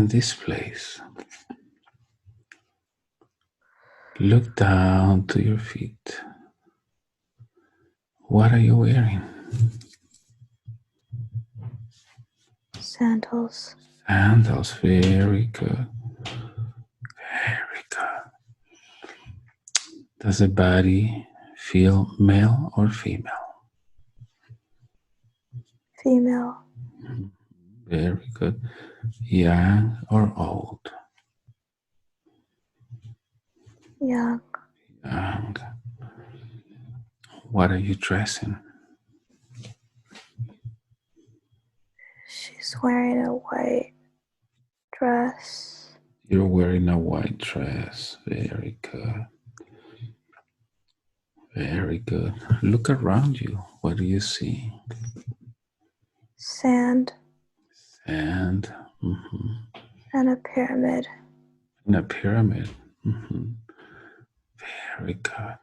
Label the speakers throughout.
Speaker 1: in this place. Look down to your feet. What are you wearing?
Speaker 2: Sandals.
Speaker 1: Sandals, very good. Very good. Does the body feel male or female?
Speaker 2: Female.
Speaker 1: Very good. Young or old?
Speaker 2: Young.
Speaker 1: Young. What are you dressing?
Speaker 2: She's wearing a white dress.
Speaker 1: You're wearing a white dress. Very good. Very good. Look around you. What do you see?
Speaker 2: Sand.
Speaker 1: Sand.
Speaker 2: And a pyramid.
Speaker 1: And a pyramid. Very good.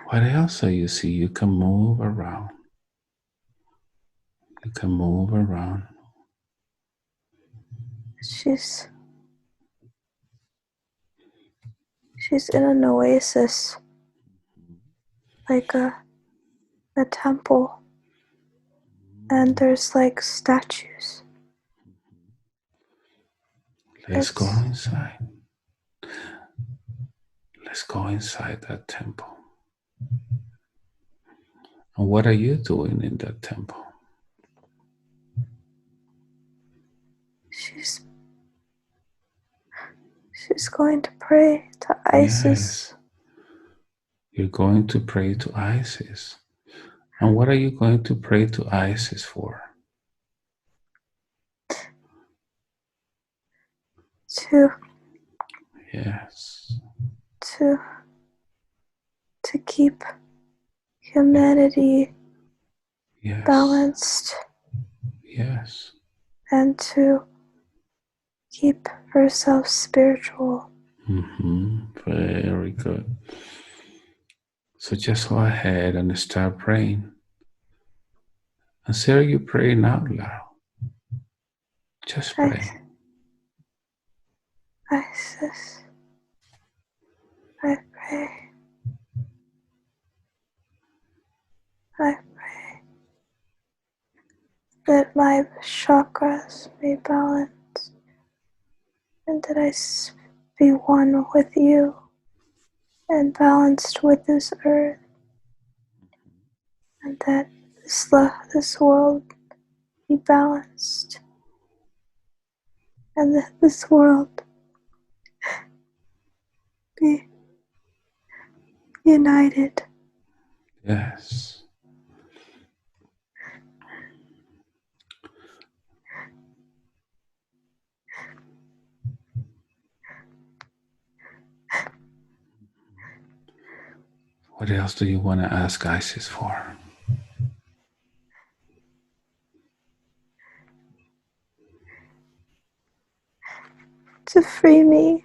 Speaker 1: What else do you see? You can move around. You can move around.
Speaker 2: She's in an oasis, like a temple, and there's like statues.
Speaker 1: Let's go inside. Let's go inside that temple. And what are you doing in that temple?
Speaker 2: She's going to pray to Isis.
Speaker 1: Yes. You're going to pray to Isis. And what are you going to pray to Isis for?
Speaker 2: To keep humanity balanced.
Speaker 1: Yes.
Speaker 2: And to keep herself spiritual.
Speaker 1: Very good. So just go ahead and start praying. And say you praying out loud. Just pray.
Speaker 2: Isis, I pray. I pray that my chakras may balance and that I be one with you and balanced with this earth, and that this world be balanced, and that this world be united.
Speaker 1: Yes. What else do you want to ask Isis for?
Speaker 2: To free me.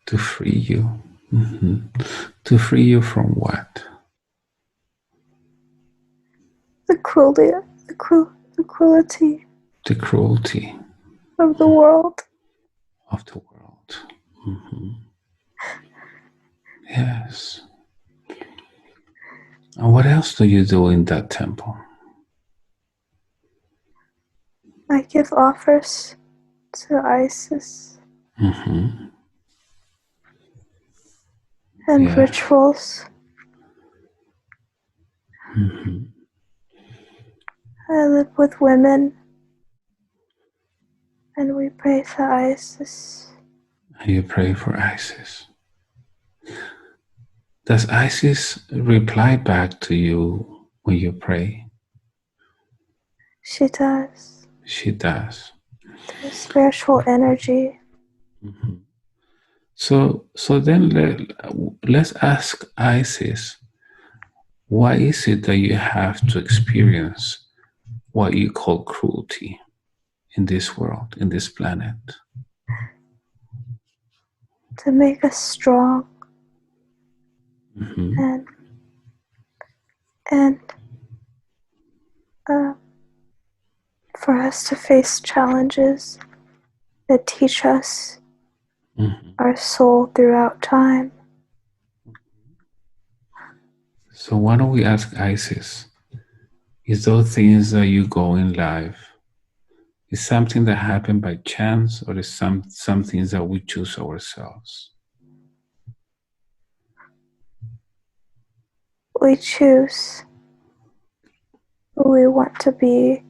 Speaker 1: To free you. To free you from what?
Speaker 2: The cruelty. The cruelty.
Speaker 1: The cruelty.
Speaker 2: Of the world.
Speaker 1: Of the world. Yes. And what else do you do in that temple?
Speaker 2: I give offers to Isis. And rituals. I live with women. And we pray to Isis.
Speaker 1: And you pray for Isis. Does Isis reply back to you when you pray?
Speaker 2: She does.
Speaker 1: She does.
Speaker 2: Through spiritual energy.
Speaker 1: So then let's ask Isis, why is it that you have to experience what you call cruelty in this world, in this planet?
Speaker 2: To make us strong. And for us to face challenges that teach us our soul throughout time.
Speaker 1: So why don't we ask Isis, is those things that you go in life, is something that happened by chance, or is some things that we choose ourselves?
Speaker 2: We choose who we want to be,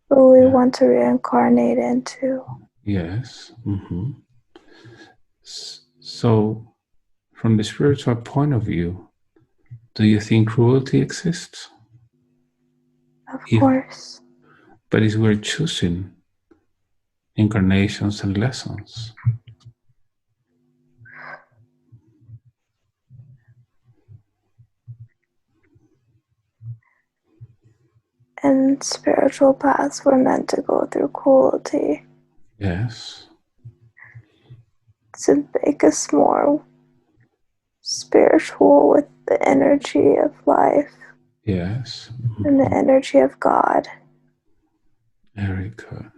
Speaker 2: who we want to reincarnate into.
Speaker 1: Yes. So, from the spiritual point of view, do you think cruelty exists?
Speaker 2: Of course.
Speaker 1: But is we're choosing incarnations and lessons.
Speaker 2: And spiritual paths were meant to go through cruelty.
Speaker 1: Yes.
Speaker 2: To make us more spiritual with the energy of life.
Speaker 1: Yes.
Speaker 2: And the energy of God.
Speaker 1: Very good.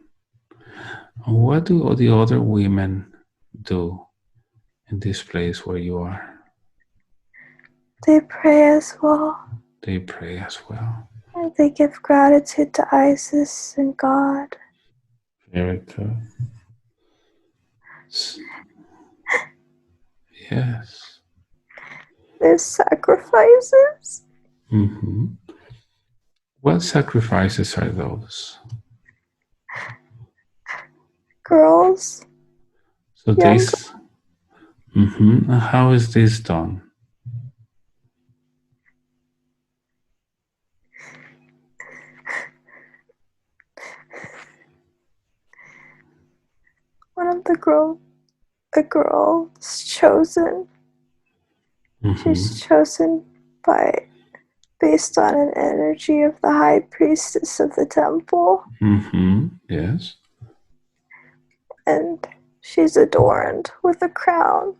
Speaker 1: And what do all the other women do in this place where you are?
Speaker 2: They pray as well.
Speaker 1: They pray as well.
Speaker 2: And they give gratitude to Isis and God.
Speaker 1: Very good. Yes.
Speaker 2: There's sacrifices.
Speaker 1: What sacrifices are those?
Speaker 2: Girls.
Speaker 1: So this. How is this done?
Speaker 2: One of the girl is chosen. She's chosen based on an energy of the high priestess of the temple.
Speaker 1: Yes.
Speaker 2: And she's adorned with a crown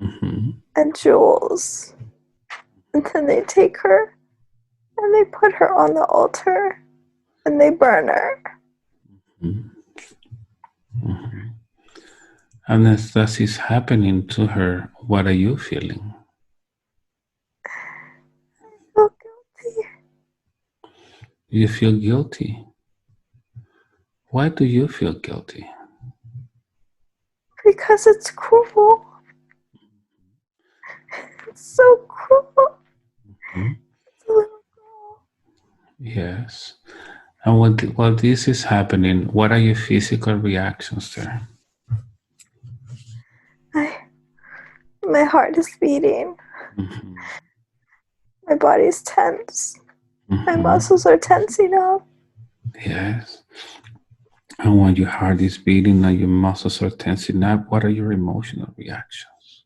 Speaker 2: and jewels. And then they take her and they put her on the altar and they burn her.
Speaker 1: And as that is happening to her, what are you feeling?
Speaker 2: I feel guilty.
Speaker 1: You feel guilty. Why do you feel guilty?
Speaker 2: Because it's cruel. It's so cruel. It's a little girl.
Speaker 1: Yes. And while this is happening, what are your physical reactions there?
Speaker 2: My heart is beating. My body's tense. My muscles are tensing up.
Speaker 1: Yes. And when your heart is beating and your muscles are tensing up, what are your emotional reactions?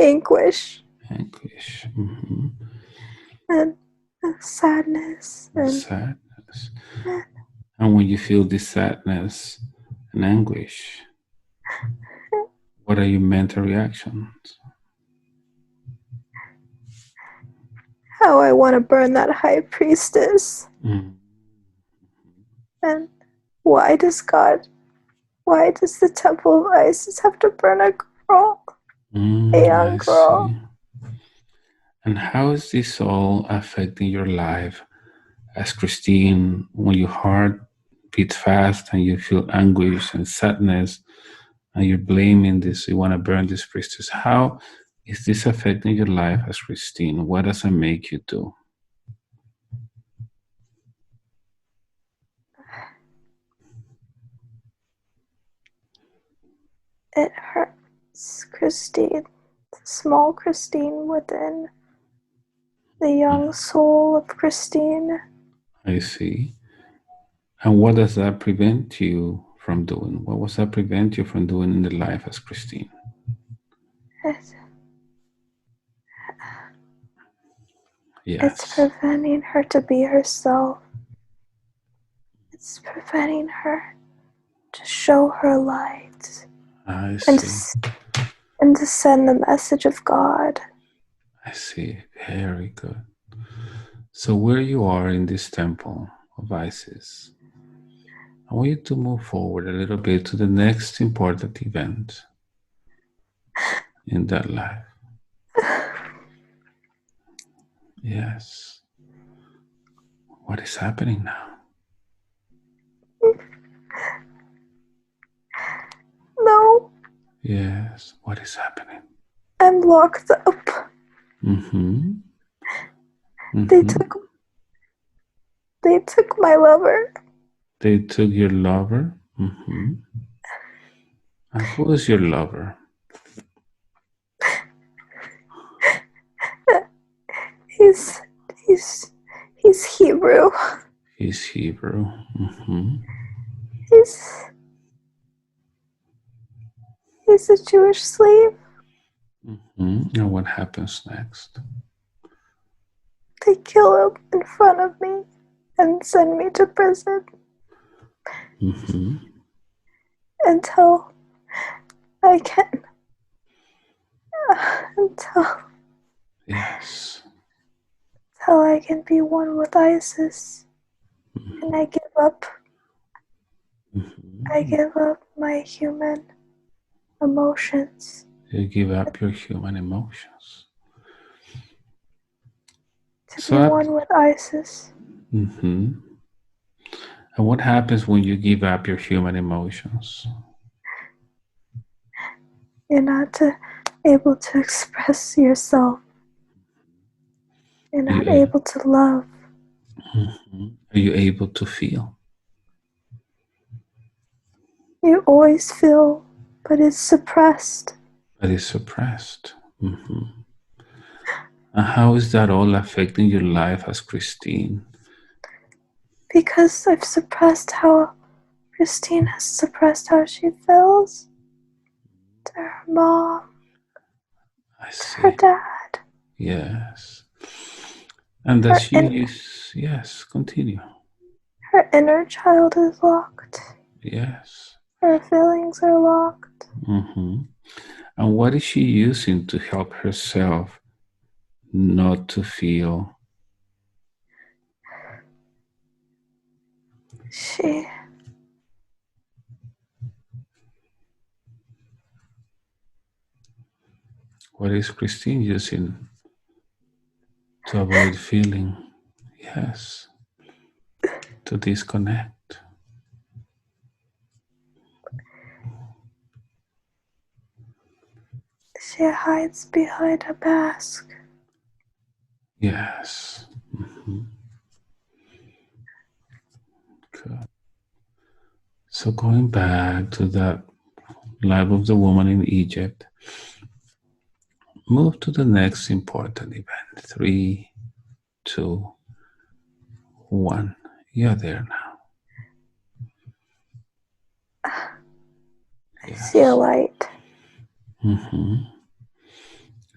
Speaker 2: Anguish.
Speaker 1: Anguish.
Speaker 2: And sadness.
Speaker 1: Sadness. And when you feel this sadness and anguish, what are your mental reactions?
Speaker 2: How I want to burn that high priestess. And why does the temple of Isis have to burn a girl? A young girl.
Speaker 1: See. And how is this all affecting your life as Christine, when your heart beats fast and you feel anguish and sadness and you're blaming this, you want to burn this priestess? How is this affecting your life as Christine? What does it make you do?
Speaker 2: It hurts Christine, the small Christine within the young soul of Christine.
Speaker 1: I see. And what does that prevent you from doing? What was that prevent you from doing in the life as Christine?
Speaker 2: It's preventing her to be herself. It's preventing her to show her light.
Speaker 1: I see.
Speaker 2: And to send the message of God.
Speaker 1: I see. Very good. So where you are in this temple of Isis. I want you to move forward a little bit to the next important event in that life. Yes. What is happening now?
Speaker 2: No.
Speaker 1: Yes. What is happening?
Speaker 2: I'm locked up.
Speaker 1: Mm-hmm.
Speaker 2: They
Speaker 1: Mm-hmm.
Speaker 2: took my lover.
Speaker 1: They took your lover. Mm-hmm. And who is your lover?
Speaker 2: He's he's he's Hebrew.
Speaker 1: He's Hebrew. Mm-hmm.
Speaker 2: He's he's a Jewish slave.
Speaker 1: Mm-hmm. And what happens next?
Speaker 2: They kill him in front of me and send me to prison
Speaker 1: Mm-hmm.
Speaker 2: until I can until
Speaker 1: Yes.
Speaker 2: until I can be one with Isis.
Speaker 1: Mm-hmm.
Speaker 2: And I give up. I
Speaker 1: Mm-hmm.
Speaker 2: give up my human emotions.
Speaker 1: You give up your human emotions.
Speaker 2: To
Speaker 1: So,
Speaker 2: be one with Isis.
Speaker 1: mm-hmm. And what happens when you give up your human emotions?
Speaker 2: You're not able to express yourself. You're
Speaker 1: Are you,
Speaker 2: not able to love.
Speaker 1: mm-hmm. Are you able to feel?
Speaker 2: You always feel, but it's suppressed.
Speaker 1: But it's suppressed. Mm-hmm. And how is that all affecting your life as Christine?
Speaker 2: Because I've suppressed how Christine has suppressed how she feels to her mom,
Speaker 1: I
Speaker 2: to her
Speaker 1: see.
Speaker 2: dad.
Speaker 1: Yes. And does
Speaker 2: Her,
Speaker 1: she use, yes, continue.
Speaker 2: her inner child is locked.
Speaker 1: Yes.
Speaker 2: Her feelings are locked.
Speaker 1: Mm-hmm. And what is she using to help herself not to feel? What is Christine using to avoid feeling? Yes. To disconnect.
Speaker 2: She hides behind a mask.
Speaker 1: Yes. Mm-hmm. Good. So going back to that life of the woman in Egypt, move to the next important event. 3, 2, 1. You're there now.
Speaker 2: I see a
Speaker 1: Yes.
Speaker 2: light.
Speaker 1: Mm-hmm.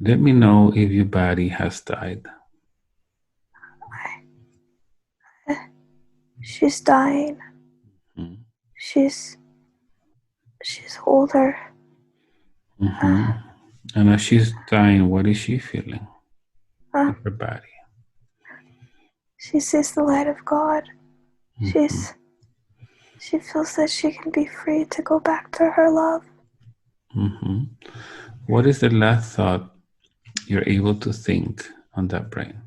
Speaker 1: Let me know if your body has died.
Speaker 2: She's dying.
Speaker 1: Mm-hmm.
Speaker 2: She's older.
Speaker 1: Mm-hmm. And as she's dying, what is she feeling
Speaker 2: Uh,
Speaker 1: in her body?
Speaker 2: she sees the light of God.
Speaker 1: Mm-hmm.
Speaker 2: She feels that she can be free to go back to her love.
Speaker 1: Mm-hmm. What is the last thought you're able to think on that brain?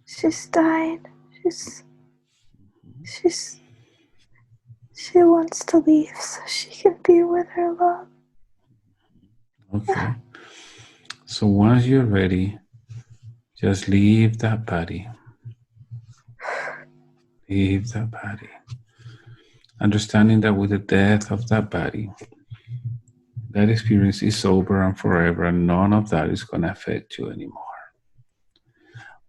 Speaker 2: She's dying. She's she wants to leave so she can be with her love.
Speaker 1: Okay. So once you're ready, just leave that body. Leave that body. Understanding that with the death of that body, that experience is over and forever, and none of that is going to affect you anymore.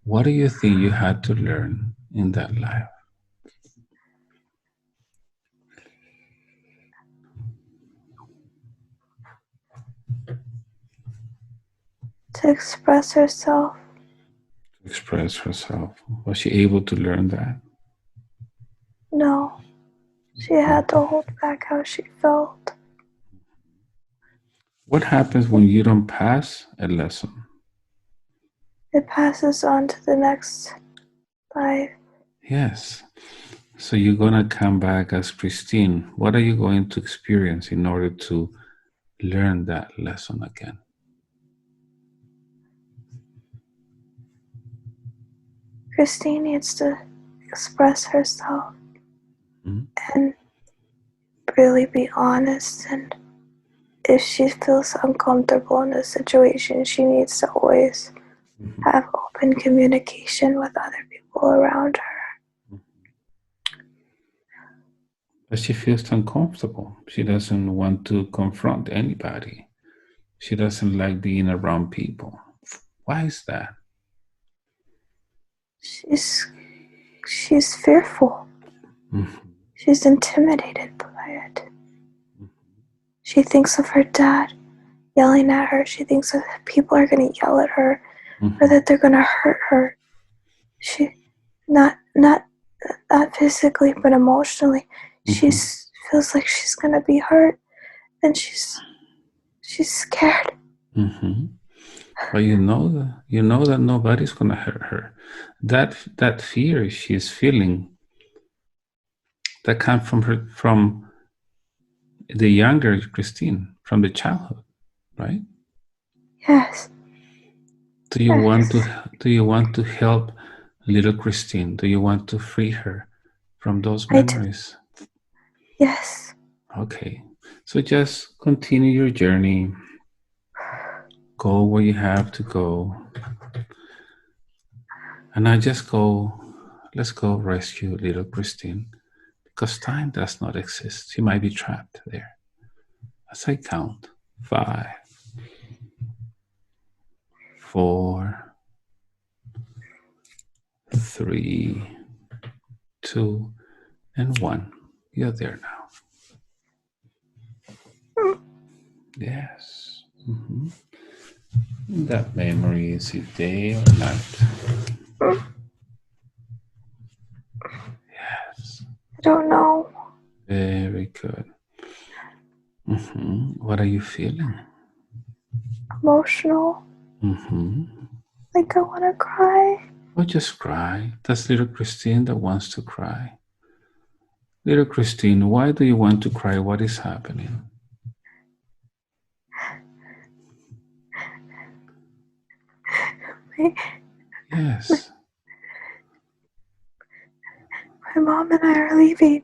Speaker 1: What do you think you had to learn in that life?
Speaker 2: To express herself.
Speaker 1: To express herself. Was she able to learn that?
Speaker 2: No. She had to hold back how she felt.
Speaker 1: What happens when you don't pass a lesson?
Speaker 2: It passes on to the next life.
Speaker 1: Yes. So you're going to come back as Christine. What are you going to experience in order to learn that lesson again?
Speaker 2: Christine needs to express herself and really be honest. And if she feels uncomfortable in a situation, she needs to always have open communication with other people around her.
Speaker 1: But she feels uncomfortable. She doesn't want to confront anybody. She doesn't like being around people. Why is that?
Speaker 2: She's fearful. She's intimidated by it. She thinks of her dad yelling at her. She thinks that people are going to yell at her or that they're going to hurt her. She not physically but emotionally. She feels like she's going to be hurt, and she's scared.
Speaker 1: But you know that nobody's going to hurt her. That fear she's feeling, that comes from the younger Christine, from the childhood, right?
Speaker 2: Yes.
Speaker 1: Do you want to help little Christine? Do you want to free her from those memories?
Speaker 2: Yes.
Speaker 1: Okay. So just continue your journey. Go where you have to go. And let's go rescue little Christine. Because time does not exist. She might be trapped there. As I count 5, 4, 3, 2, and 1. You're there now. Yes. That memory, is it day or night? Yes.
Speaker 2: I don't know.
Speaker 1: Very good. What are you feeling?
Speaker 2: Emotional. Like I want to cry.
Speaker 1: Oh, just cry. That's little Christine that wants to cry. Little Christine, why do you want to cry? What is happening? Yes.
Speaker 2: My mom and I are leaving.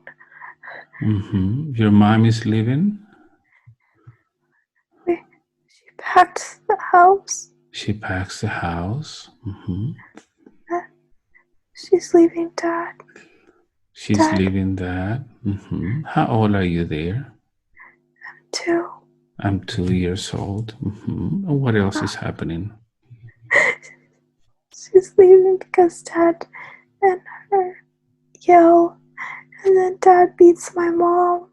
Speaker 1: Your mom is leaving?
Speaker 2: She packed the house.
Speaker 1: She packs the house.
Speaker 2: She's leaving Dad.
Speaker 1: She's leaving Dad. How old are you there?
Speaker 2: I'm 2.
Speaker 1: I'm 2 years old. And what else is happening?
Speaker 2: She's leaving because Dad and her yell, and then Dad beats my mom.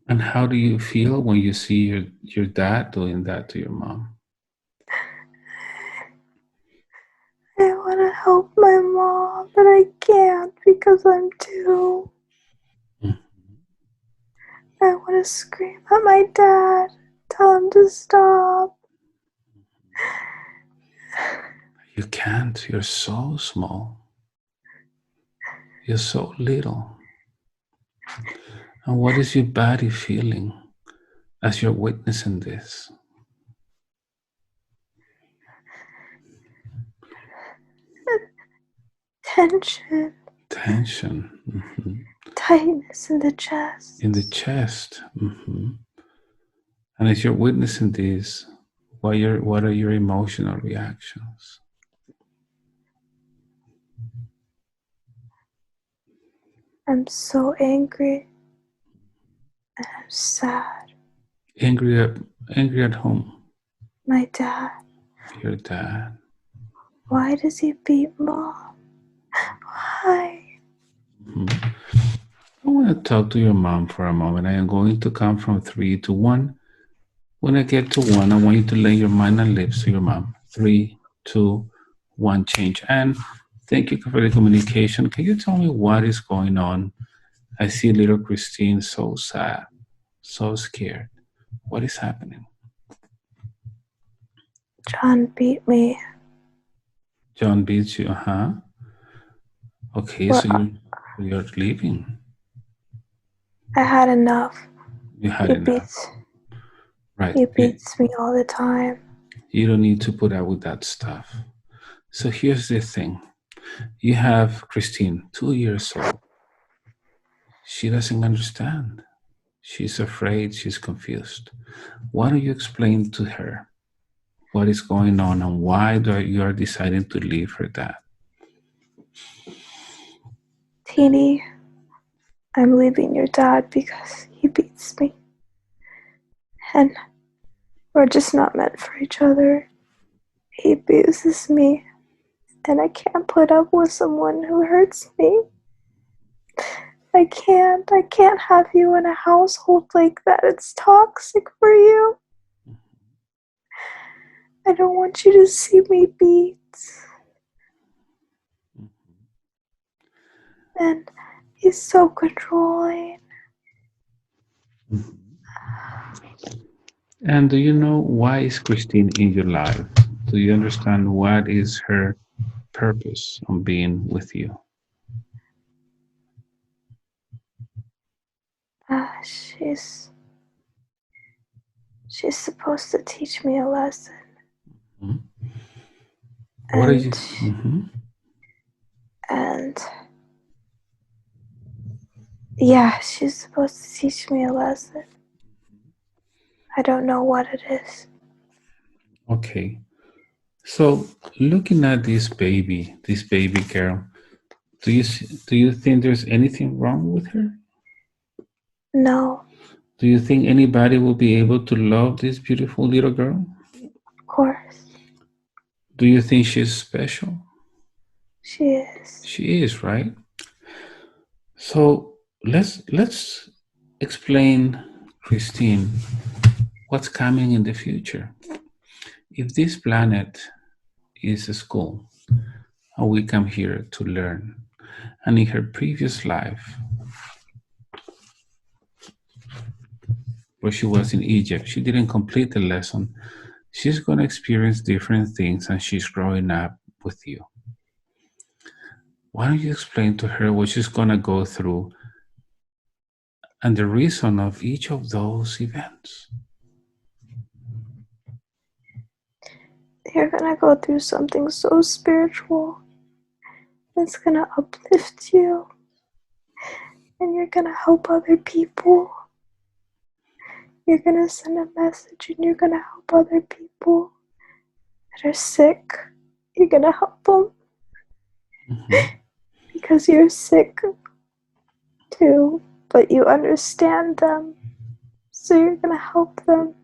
Speaker 1: And how do you feel when you see your dad doing that to your mom?
Speaker 2: I want to help my mom, but I can't because I'm 2. I want to scream at my dad, tell him to stop.
Speaker 1: You can't. You're so small. You're so little. And what is your body feeling as you're witnessing this?
Speaker 2: Tension. Tightness in the chest.
Speaker 1: In the chest. And as you're witnessing this, what are your emotional reactions?
Speaker 2: I'm so angry. And I'm sad.
Speaker 1: Angry at whom?
Speaker 2: My dad.
Speaker 1: Your dad.
Speaker 2: Why does he beat Mom? Why?
Speaker 1: I want to talk to your mom for a moment. I am going to count from 3 to 1. When I get to 1, I want you to lay your mind and lips to your mom. 3, 2, 1, change. And thank you for the communication. Can you tell me what is going on? I see little Christine so sad. so scared. What is happening?
Speaker 2: John beat me.
Speaker 1: John beats you, huh? Okay,
Speaker 2: Well,
Speaker 1: so you're leaving.
Speaker 2: I had enough.
Speaker 1: You had
Speaker 2: He
Speaker 1: enough,
Speaker 2: beats
Speaker 1: right?
Speaker 2: he beats me all the time.
Speaker 1: You don't need to put up with that stuff. So here's the thing. You have Christine, 2 years old. She doesn't understand. She's afraid, she's confused. Why don't you explain to her what is going on and why you are deciding to leave her dad?
Speaker 2: Teeny, I'm leaving your dad because he beats me. And we're just not meant for each other. He abuses me, and I can't put up with someone who hurts me. I can't have you in a household like that. It's toxic for you. I don't want you to see me beat. And he's so controlling.
Speaker 1: And do you know why is Christine in your life? Do you understand what is her purpose on being with you?
Speaker 2: She's supposed to teach me a lesson.
Speaker 1: Hmm? What are
Speaker 2: And
Speaker 1: you? Mhm.
Speaker 2: and yeah, she's supposed to teach me a lesson. I don't know what it is.
Speaker 1: Okay. So looking at this baby girl, do you think there's anything wrong with her?
Speaker 2: No,
Speaker 1: Do you think anybody will be able to love this beautiful little girl?
Speaker 2: of course.
Speaker 1: Do you think she's special?
Speaker 2: She is.
Speaker 1: She is, right? So let's explain, Christine, what's coming in the future. If this planet is a school and we come here to learn, and in her previous life, where she was in Egypt, she didn't complete the lesson. She's going to experience different things and she's growing up with you. Why don't you explain to her what she's going to go through and the reason of each of those events?
Speaker 2: You're gonna go through something so spiritual. It's gonna uplift you. And you're gonna help other people. You're gonna send a message and you're gonna help other people that are sick. You're gonna help them
Speaker 1: Mm-hmm.
Speaker 2: because you're sick too, but you understand them. So you're gonna help them.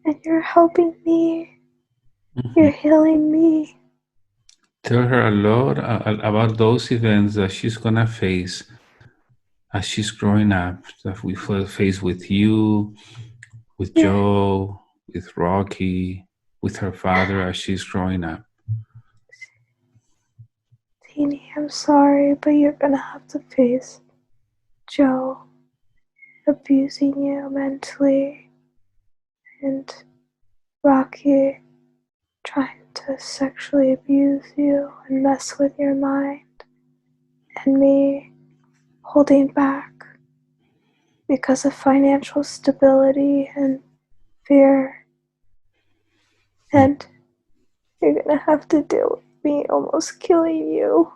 Speaker 2: And you're helping me.
Speaker 1: Mm-hmm.
Speaker 2: You're healing me.
Speaker 1: Tell her a lot about those events that she's going to face as she's growing up, that we face with you, with
Speaker 2: Yeah,
Speaker 1: Joe, with Rocky, with her father as she's growing up.
Speaker 2: Teeny, I'm sorry, but you're gonna have to face Joe abusing you mentally and Rocky trying to sexually abuse you and mess with your mind, and me holding back because of financial stability and fear. And you're gonna have to deal with me almost killing you.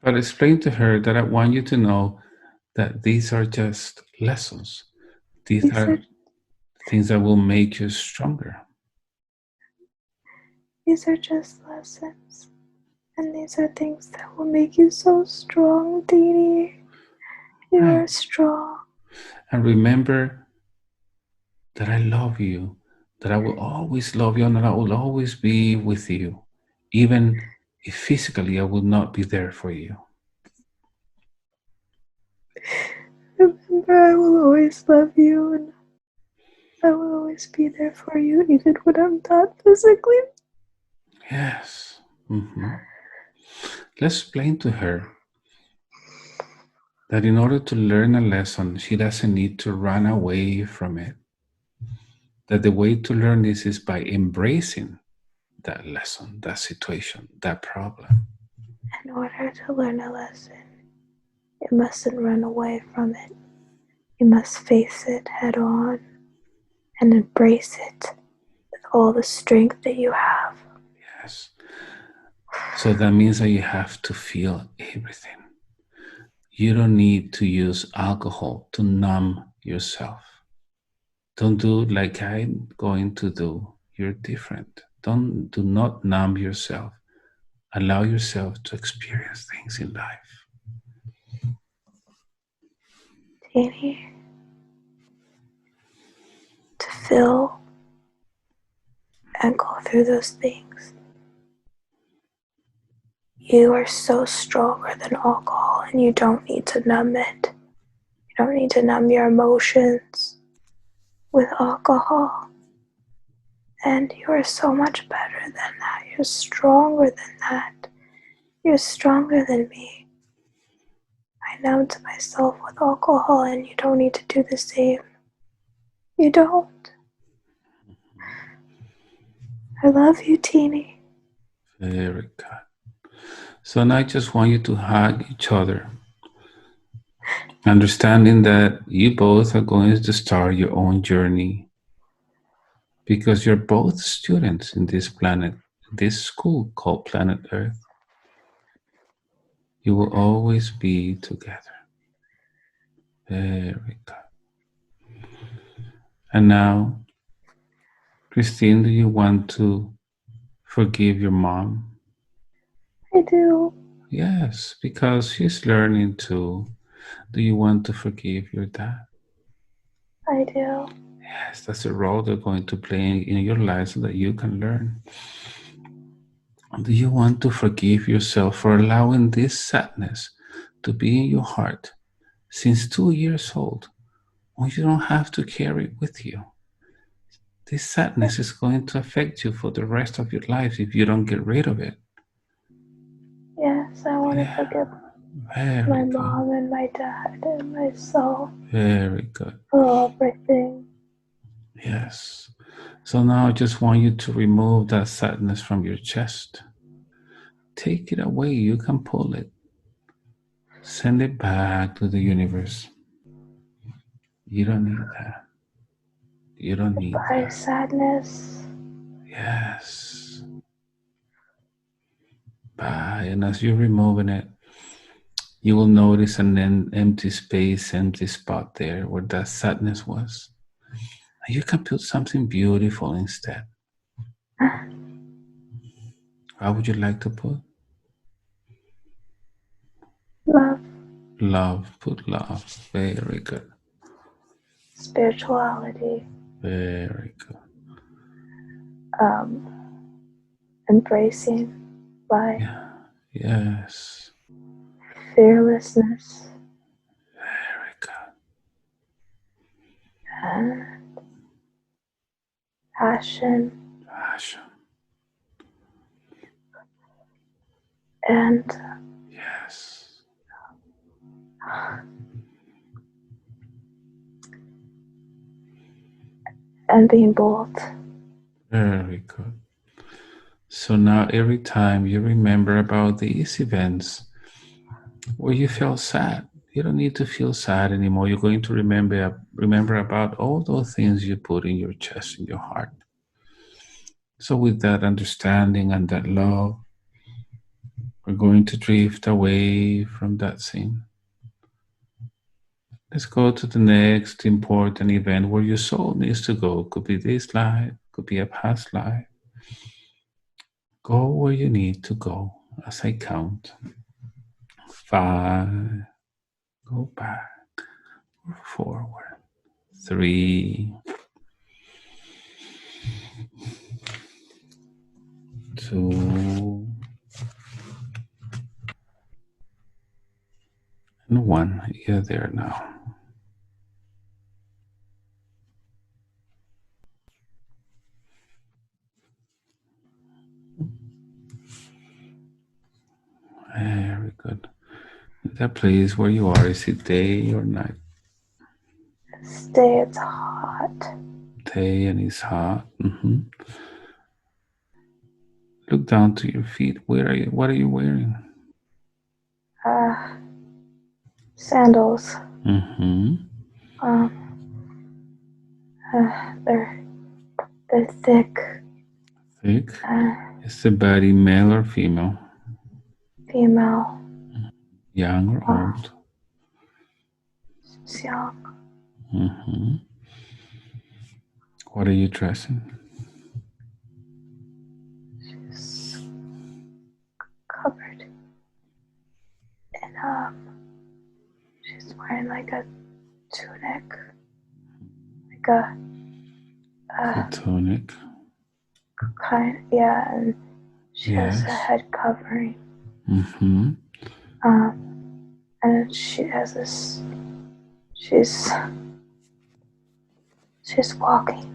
Speaker 1: But explain to her that I want you to know that these are just lessons. These
Speaker 2: these are
Speaker 1: are things that will make you stronger.
Speaker 2: these are just lessons. And these are things that will make you so strong, Dee. You
Speaker 1: Right.
Speaker 2: are strong.
Speaker 1: And remember that I love you, that I will always love you, and that I will always be with you, even if physically I will not be there for you.
Speaker 2: Remember, I will always love you and I will always be there for you, even when I'm not physically.
Speaker 1: Yes. Mm-hmm. Let's explain to her That in order to learn a lesson, she doesn't need to run away from it. That the way to learn this is by embracing that lesson, that situation, that problem.
Speaker 2: In order to learn a lesson, you mustn't run away from it. You must face it head on and embrace it with all the strength that you have.
Speaker 1: Yes. So that means that you have to feel everything. You don't need to use alcohol to numb yourself. Don't do like I'm going to do. You're different. Do not numb yourself. Allow yourself to experience things in life.
Speaker 2: Teeny, to feel and go through those things. You are so stronger than alcohol, and you don't need to numb it. You don't need to numb your emotions with alcohol. And you are so much better than that. You're stronger than that. You're stronger than me. I numbed myself with alcohol, and you don't need to do the same. You don't. I love you, Teeny.
Speaker 1: Very good. So now I just want you to hug each other, understanding that you both are going to start your own journey because you're both students in this planet, this school called Planet Earth. You will always be together. Very good. And now, Christine, do you want to forgive your mom?
Speaker 2: I do.
Speaker 1: Yes, because she's learning too. Do you want to forgive your dad?
Speaker 2: I do.
Speaker 1: Yes, that's a role they're going to play in your life so that you can learn. Do you want to forgive yourself for allowing this sadness to be in your heart since 2 years old? Or you don't have to carry it with you. This sadness is going to affect you for the rest of your life if you don't get rid of it.
Speaker 2: Yes, I want to
Speaker 1: Yeah,
Speaker 2: forgive
Speaker 1: very
Speaker 2: my
Speaker 1: good.
Speaker 2: mom and my dad and myself
Speaker 1: Very good.
Speaker 2: for everything.
Speaker 1: Yes. So now I just want you to remove that sadness from your chest. Take it away. You can pull it. Send it back to the universe. You don't need that. You don't need
Speaker 2: Goodbye,
Speaker 1: that.
Speaker 2: sadness.
Speaker 1: Yes. Bye. And as you're removing it, you will notice an empty space, empty spot there where that sadness was. And you can put something beautiful instead. How would you like to put?
Speaker 2: Love,
Speaker 1: Love. Put love. Very good.
Speaker 2: spirituality,
Speaker 1: Very good.
Speaker 2: um, embracing life,
Speaker 1: Yeah. Yes.
Speaker 2: fearlessness,
Speaker 1: Very good.
Speaker 2: and passion,
Speaker 1: Passion.
Speaker 2: and
Speaker 1: Yes.
Speaker 2: being bold.
Speaker 1: Very good. So now every time you remember about these events where you felt sad, you don't need to feel sad anymore. You're going to remember about all those things you put in your chest, in your heart. So with that understanding and that love, we're going to drift away from that scene. Let's go to the next important event where your soul needs to go. Could be this life, could be a past life. Go where you need to go as I count. 5, go back or forward. 3, 2, and 1. You're there now. Very good. That place where you are, is it day or night?
Speaker 2: This day it's hot.
Speaker 1: Day and it's hot. Look down to your feet. Where are you? What are you wearing?
Speaker 2: Sandals.
Speaker 1: Mm-hmm.
Speaker 2: They're thick.
Speaker 1: Thick. Is the body male or female?
Speaker 2: Female.
Speaker 1: Young or old?
Speaker 2: She's young.
Speaker 1: Mm-hmm. What are you dressing?
Speaker 2: She's covered in she's wearing like a tunic. Like
Speaker 1: a tunic.
Speaker 2: And she has a head covering.
Speaker 1: Mm-hmm.
Speaker 2: And she has this. She's walking.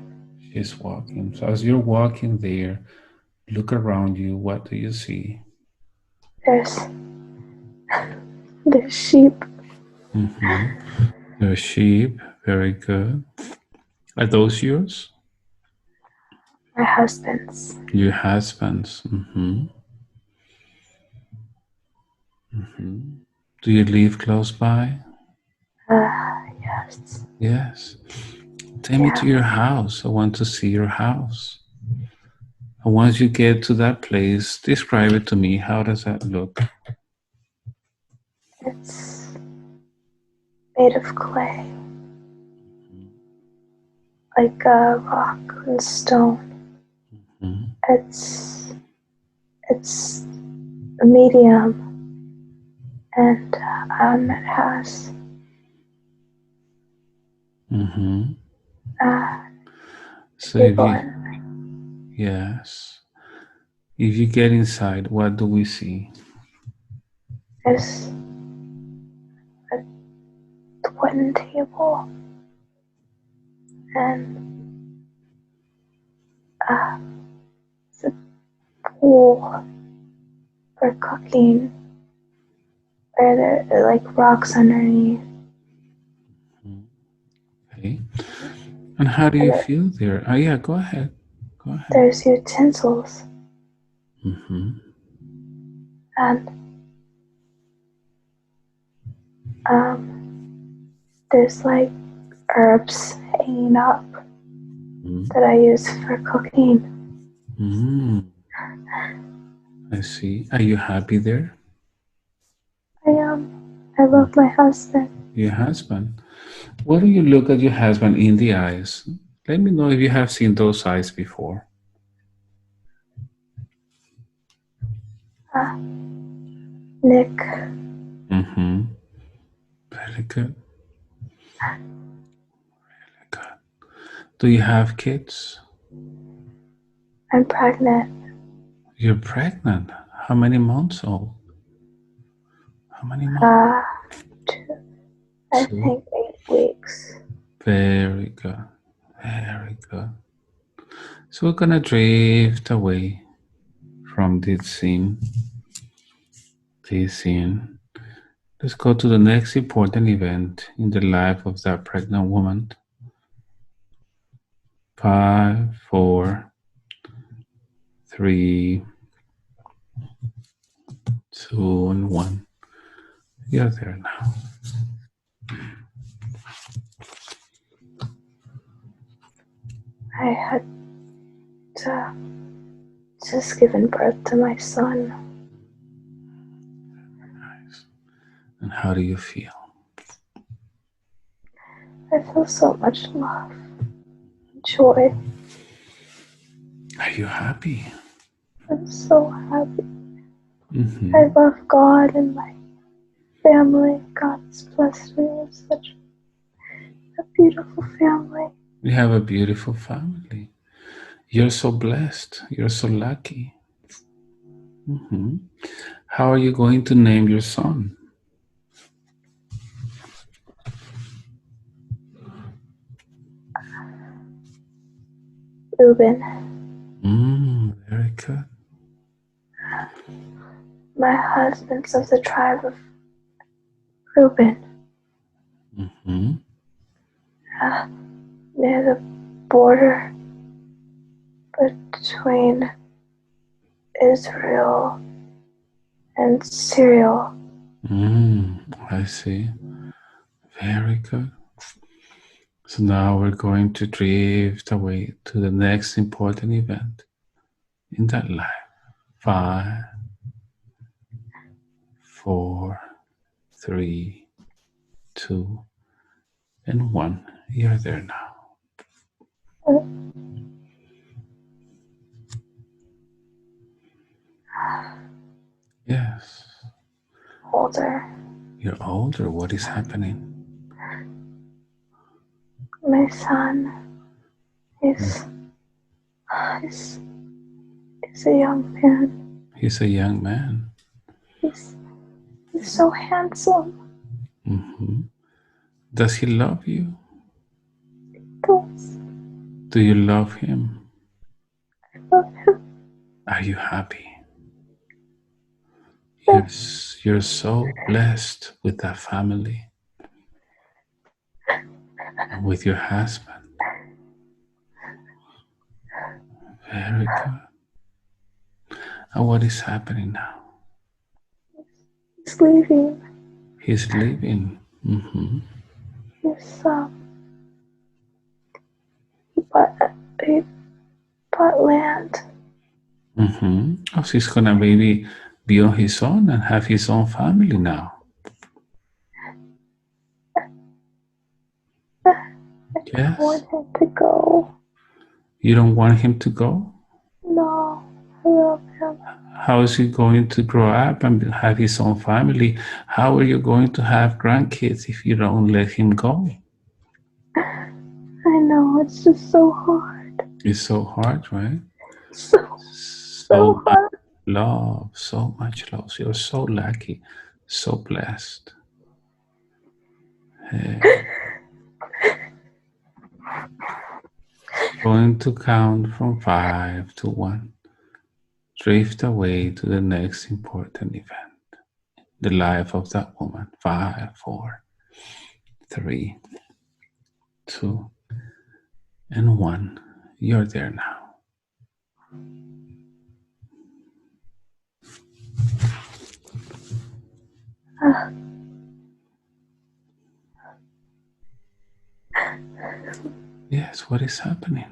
Speaker 1: She's walking. So as you're walking there, look around you. What do you see?
Speaker 2: There's sheep.
Speaker 1: Mm-hmm. There's sheep. Very good. Are those yours?
Speaker 2: My husband's.
Speaker 1: Your husband's. Mm-hmm. Mm-hmm. Do you live close by?
Speaker 2: Yes.
Speaker 1: Yes. Take me to your house. I want to see your house. And once you get to that place, describe it to me. How does that look?
Speaker 2: It's made of clay. Like a rock and stone.
Speaker 1: Mm-hmm.
Speaker 2: It's medium. And it has
Speaker 1: so yes. If you get inside, what do we see?
Speaker 2: There's a wooden table and it's a pool for cooking where there are like rocks underneath.
Speaker 1: Okay. And how do you feel there? Oh yeah, go ahead. Go ahead.
Speaker 2: There's utensils. And there's like herbs hanging up that I use for cooking.
Speaker 1: I see. Are you happy there?
Speaker 2: I am. I love my husband.
Speaker 1: Your husband. What do you look at your husband in the eyes? Let me know if you have seen those eyes before.
Speaker 2: Nick.
Speaker 1: Very good. Really good. Do you have kids?
Speaker 2: I'm pregnant.
Speaker 1: You're pregnant. How many months old? How many months?
Speaker 2: I think 8 weeks.
Speaker 1: Very good. Very good. So we're gonna drift away from this scene. Let's go to the next important event in the life of that pregnant woman. 5, 4, 3, 2, and 1. You're there now.
Speaker 2: I had just given birth to my son.
Speaker 1: Nice. And how do you feel?
Speaker 2: I feel so much love and joy.
Speaker 1: Are you happy?
Speaker 2: I'm so happy. I love God and my family. God has blessed me with such a beautiful family.
Speaker 1: You have a beautiful family. You're so blessed. You're so lucky. How are you going to name your son?
Speaker 2: Reuben.
Speaker 1: Very good.
Speaker 2: My husband's of the tribe of Reuben,
Speaker 1: Mm-hmm.
Speaker 2: near the border between Israel and Syria.
Speaker 1: I see. Very good. So now we're going to drift away to the next important event in that life. 5, 4, 3, 2, and 1. You're there now. Yes.
Speaker 2: Older.
Speaker 1: You're older. What is happening?
Speaker 2: My son is, is, is a young man.
Speaker 1: He's a young man.
Speaker 2: He's, he's so handsome.
Speaker 1: Mm-hmm. Does he love you?
Speaker 2: Does
Speaker 1: Do you love him?
Speaker 2: love him.
Speaker 1: Are you happy? You're,
Speaker 2: Yes,
Speaker 1: you're so blessed with that family and with your husband. Very good. And what is happening now?
Speaker 2: he's leaving.
Speaker 1: He's leaving. Mm-hmm.
Speaker 2: He's, he bought, he bought land.
Speaker 1: Mm-hmm. Oh, so he's gonna maybe be on his own and have his own family now.
Speaker 2: I
Speaker 1: Yes.
Speaker 2: want him to go.
Speaker 1: You don't want him to go?
Speaker 2: No, I love him.
Speaker 1: How is he going to grow up and have his own family? How are you going to have grandkids if you don't let him go?
Speaker 2: I know, it's just so hard.
Speaker 1: It's so hard, right?
Speaker 2: So,
Speaker 1: So
Speaker 2: so
Speaker 1: much
Speaker 2: hard.
Speaker 1: love, so much love. You're so lucky, so blessed. Hey. Going to count from 5 to 1. Drift away to the next important event. The life of that woman. 5, 4, 3, 2, and 1. You're there now. Yes, what is happening?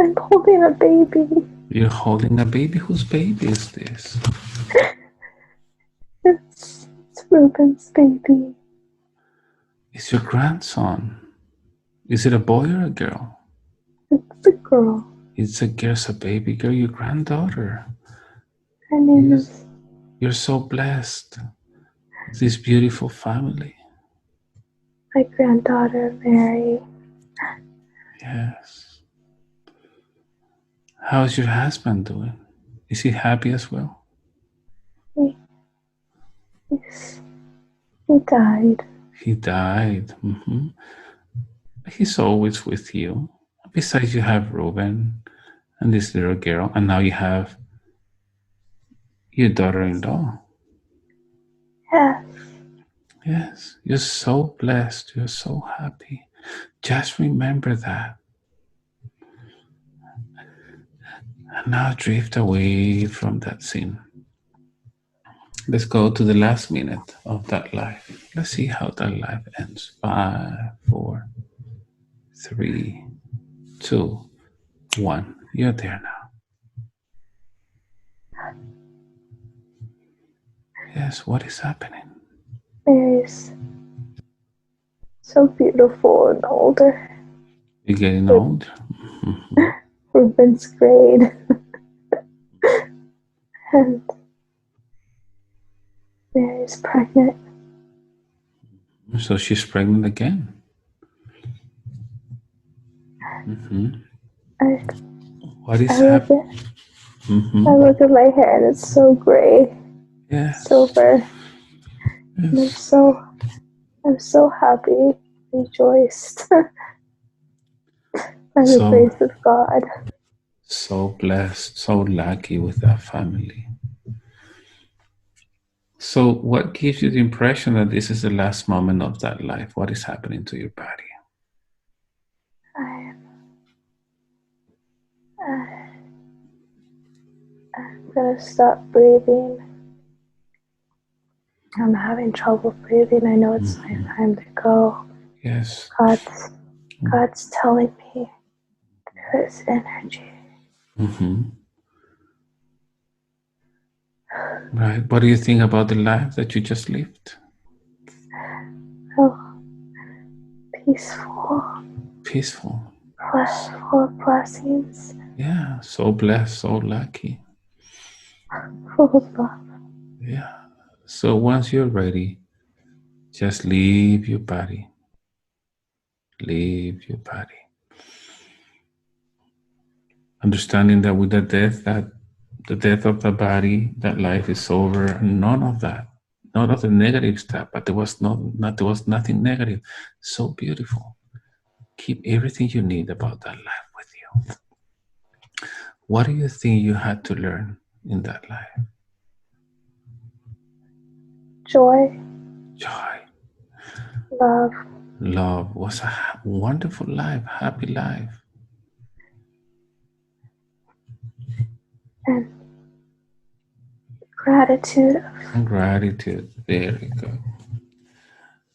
Speaker 2: I'm holding a baby.
Speaker 1: You're holding a baby. Whose baby is this?
Speaker 2: It's Reuben's baby.
Speaker 1: It's your grandson. Is it a boy or a girl?
Speaker 2: It's a girl.
Speaker 1: It's a girl, it's a baby girl, your granddaughter.
Speaker 2: Her name is
Speaker 1: You're so blessed with this beautiful family.
Speaker 2: my granddaughter, Mary.
Speaker 1: Yes. How's your husband doing? Is he happy as well?
Speaker 2: He, he died.
Speaker 1: He died. He's always with you. Besides, you have Reuben and this little girl, and now you have your daughter-in-law.
Speaker 2: Yes.
Speaker 1: Yes, you're so blessed. You're so happy. Just remember that. And now drift away from that scene. Let's go to the last minute of that life. Let's see how that life ends. 5, 4, 3, 2, 1. You're there now. Yes, what is happening?
Speaker 2: Mary's so beautiful and older.
Speaker 1: You're getting old.
Speaker 2: Reuben's grade. And Mary's pregnant.
Speaker 1: So she's pregnant again.
Speaker 2: I,
Speaker 1: What is
Speaker 2: I look
Speaker 1: happening?
Speaker 2: at I look at my hair and it's so gray,
Speaker 1: Yes.
Speaker 2: silver.
Speaker 1: Yes.
Speaker 2: And I'm so happy, rejoiced by the grace of God.
Speaker 1: So blessed, so lucky with that family. So, what gives you the impression that this is the last moment of that life? What is happening to your body?
Speaker 2: I'm, uh, I'm gonna stop breathing. I'm having trouble breathing. I know it's my
Speaker 1: Mm-hmm.
Speaker 2: time to go.
Speaker 1: Yes.
Speaker 2: God's God's telling me through His energy.
Speaker 1: Mm-hmm. Right. What do you think about the life that you just lived?
Speaker 2: Oh, peaceful,
Speaker 1: Peaceful.
Speaker 2: full of blessings,
Speaker 1: Yeah. So blessed, so lucky.
Speaker 2: full of love.
Speaker 1: Yeah. So once you're ready, just leave your body. Leave your body. Understanding that with the death, that the death of the body, that life is over. None of that. None of the negative stuff. But there was nothing negative. So beautiful. Keep everything you need about that life with you. What do you think you had to learn in that life?
Speaker 2: Joy,
Speaker 1: Joy.
Speaker 2: love,
Speaker 1: Love was a wonderful life, happy life.
Speaker 2: and gratitude.
Speaker 1: And gratitude. Very good.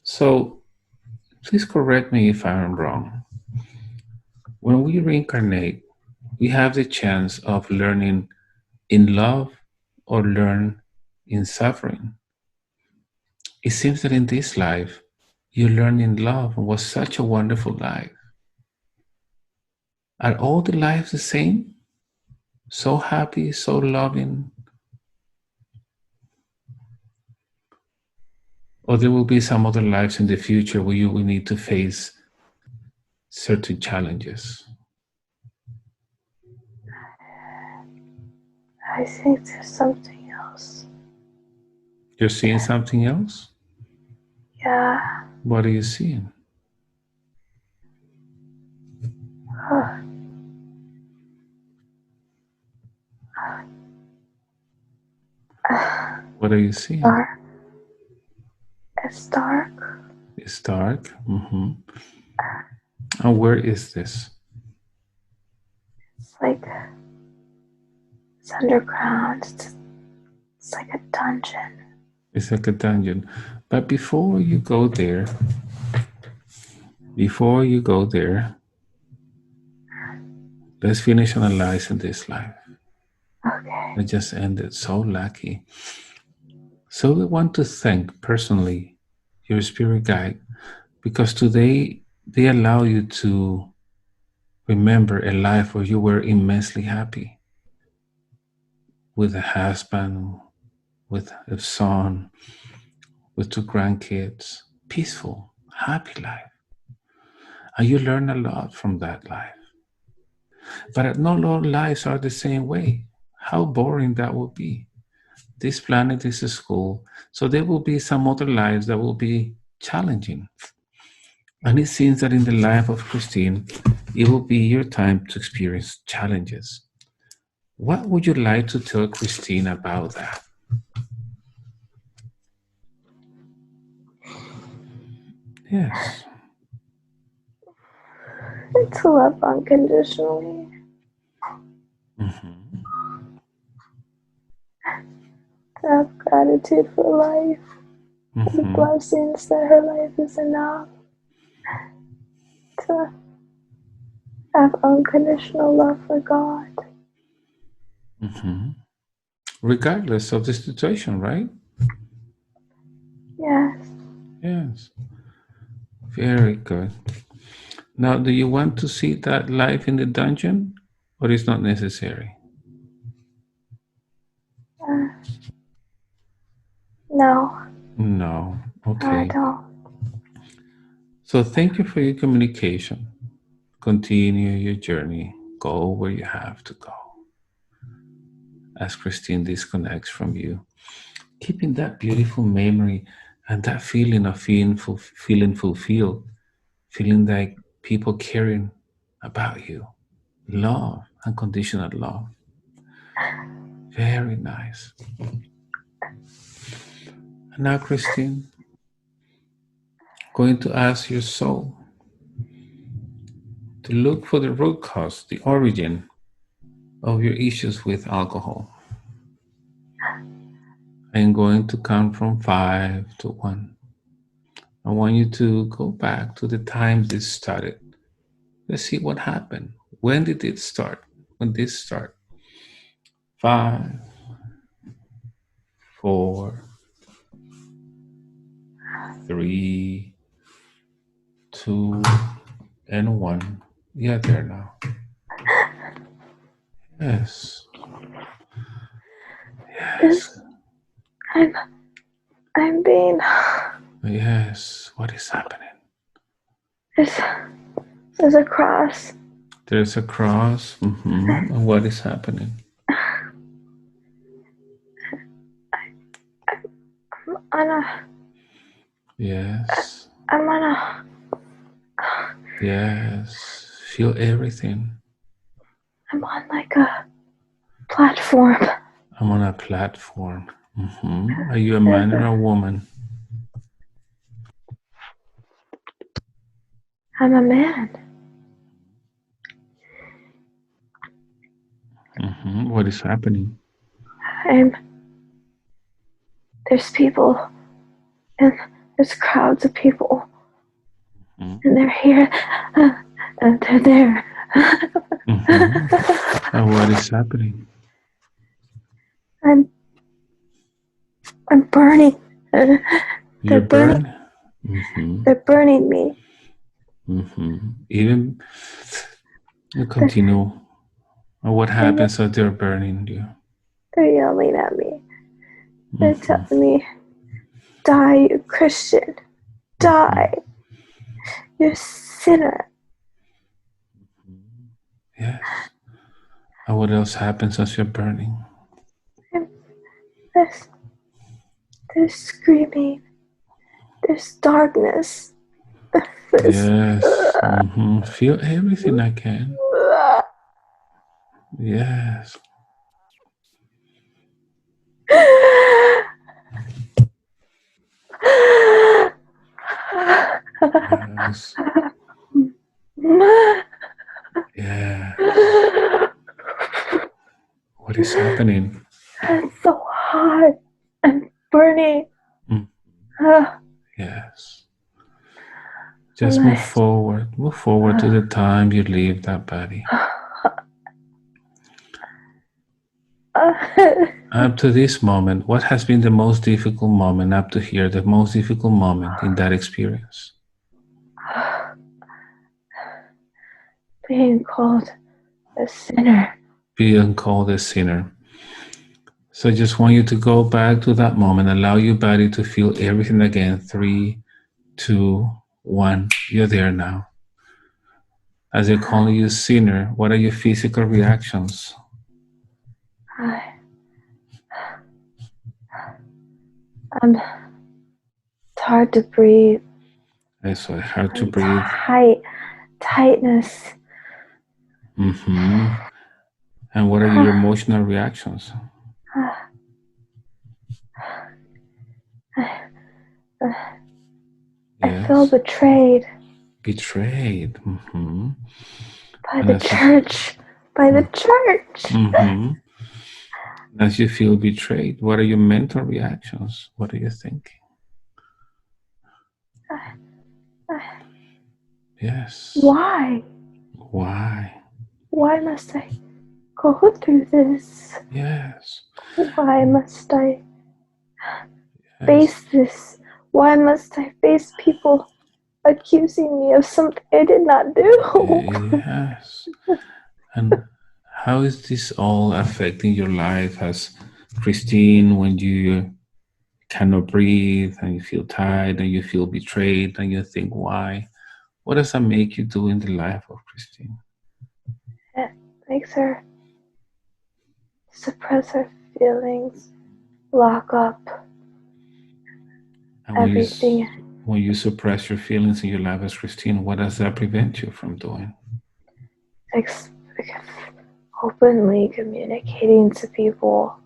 Speaker 1: So please correct me if I'm wrong. When we reincarnate, we have the chance of learning in love or learn in suffering. It seems that in this life, you learn in love and was such a wonderful life. Are all the lives the same? So happy, so loving? Or there will be some other lives in the future where you will need to face certain challenges?
Speaker 2: I think there's something else.
Speaker 1: You're seeing something else?
Speaker 2: Yeah.
Speaker 1: What are you seeing?
Speaker 2: Uh,
Speaker 1: What are you seeing?
Speaker 2: dark. It's dark.
Speaker 1: It's dark. And where is this?
Speaker 2: It's like it's underground. It's like a dungeon.
Speaker 1: It's like a dungeon. But before you go there, let's finish analyzing this life.
Speaker 2: Okay.
Speaker 1: I just ended so lucky. So we want to thank personally your spirit guide because today they allow you to remember a life where you were immensely happy with a husband, with a son, with two grandkids, peaceful, happy life. And you learn a lot from that life. But not all lives are the same way. How boring that would be. This planet is a school, so there will be some other lives that will be challenging. And it seems that in the life of Christine, it will be your time to experience challenges. What would you like to tell Christine about that? Yes.
Speaker 2: To love unconditionally.
Speaker 1: Mm-hmm.
Speaker 2: To have gratitude for life. For the
Speaker 1: Mm-hmm.
Speaker 2: blessings that her life is enough. To have unconditional love for God.
Speaker 1: Mm-hmm. Regardless of the situation, right?
Speaker 2: Yes.
Speaker 1: Yes. Very good. Now, do you want to see that life in the dungeon or is not necessary?
Speaker 2: Uh, no,
Speaker 1: No.
Speaker 2: I
Speaker 1: Okay.
Speaker 2: don't.
Speaker 1: So thank you for your communication. Continue your journey. Go where you have to go. As Christine disconnects from you, keeping that beautiful memory and that feeling of feeling fulfilled, feeling like people caring about you. Love, unconditional love. Very nice. Now, Christine, going to ask your soul to look for the root cause, the origin of your issues with alcohol. I'm going to count from 5 to 1. I want you to go back to the time this started. Let's see what happened. When did it start? When did this start? 5, 4, 3, 2, and 1. Yeah, there now. Yes. Yes.
Speaker 2: I'm being.
Speaker 1: Yes. What is happening?
Speaker 2: There's a cross.
Speaker 1: There's a cross. And what is happening?
Speaker 2: I'm on a.
Speaker 1: Yes.
Speaker 2: I'm on a.
Speaker 1: Yes. Feel everything.
Speaker 2: I'm on like a platform.
Speaker 1: I'm on a platform. Are you a man or a woman?
Speaker 2: I'm a man.
Speaker 1: What is happening?
Speaker 2: There's people, and there's crowds of people, and they're here, and they're there.
Speaker 1: And what is happening?
Speaker 2: I'm burning.
Speaker 1: You're
Speaker 2: burning.
Speaker 1: burned?
Speaker 2: They're burning me.
Speaker 1: Even continue. What happens as they're burning you?
Speaker 2: They're yelling at me. They're telling me, die, you Christian. Die. You're a sinner.
Speaker 1: Yes. And what else happens as you're burning?
Speaker 2: There's screaming. There's darkness.
Speaker 1: Yes. Feel everything I can. Yes. Yes. Yes. What is happening?
Speaker 2: It's so hot. I'm burning.
Speaker 1: Yes. Just move forward. Move forward to the time you leave that body. Up to this moment, what has been the most difficult moment up to here, the most difficult moment in that experience?
Speaker 2: Being called a sinner.
Speaker 1: Being called a sinner. So I just want you to go back to that moment, allow your body to feel everything again. 3, 2, 1. You're there now. As they're calling you sinner, what are your physical reactions?
Speaker 2: It's hard to breathe.
Speaker 1: It's hard to breathe.
Speaker 2: Tightness.
Speaker 1: And what are your emotional reactions?
Speaker 2: I feel betrayed.
Speaker 1: Betrayed.
Speaker 2: By the church. By the church.
Speaker 1: As you feel betrayed, what are your mental reactions? What are you thinking? Yes.
Speaker 2: Why? Why must I go through this?
Speaker 1: Yes.
Speaker 2: Why must I face this? Why must I face people accusing me of something I did not do?
Speaker 1: Yes. And how is this all affecting your life as Christine when you cannot breathe and you feel tired and you feel betrayed and you think, why? What does that make you do in the life of Christine?
Speaker 2: It makes her suppress her feelings, lock up
Speaker 1: And
Speaker 2: everything.
Speaker 1: When you suppress your feelings in your life as Christine, what does that prevent you from doing?
Speaker 2: Openly communicating to people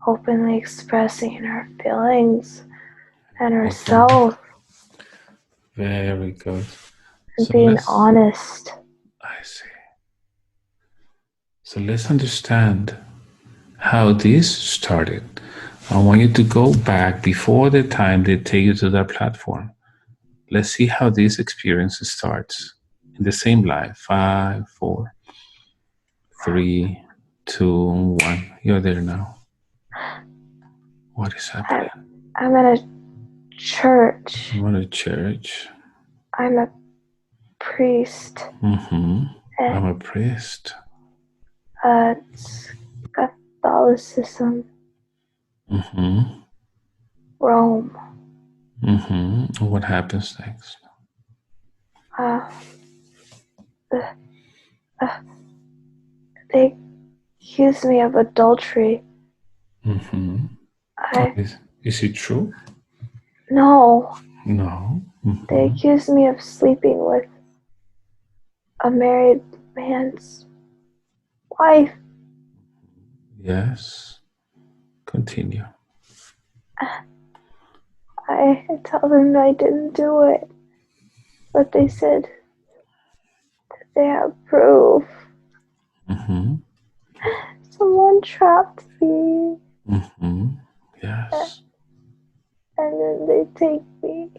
Speaker 2: openly expressing her feelings and herself.
Speaker 1: Very good.
Speaker 2: And
Speaker 1: So
Speaker 2: being honest.
Speaker 1: I see. So let's understand how this started. I want you to go back before the time they take you to that platform. Let's see how this experience starts in the same life. 5, 4, 3, 2, 1. You're there now. What is happening?
Speaker 2: I'm in a church.
Speaker 1: I'm in a church.
Speaker 2: I'm a priest.
Speaker 1: I'm a priest.
Speaker 2: It's Catholicism. Rome.
Speaker 1: What happens next?
Speaker 2: They accuse me of adultery.
Speaker 1: Is it true?
Speaker 2: No.
Speaker 1: No.
Speaker 2: They accuse me of sleeping with a married man's wife.
Speaker 1: Yes. Continue.
Speaker 2: I tell them I didn't do it, but they said that they have proof. Someone trapped me.
Speaker 1: Yes.
Speaker 2: And then they take me.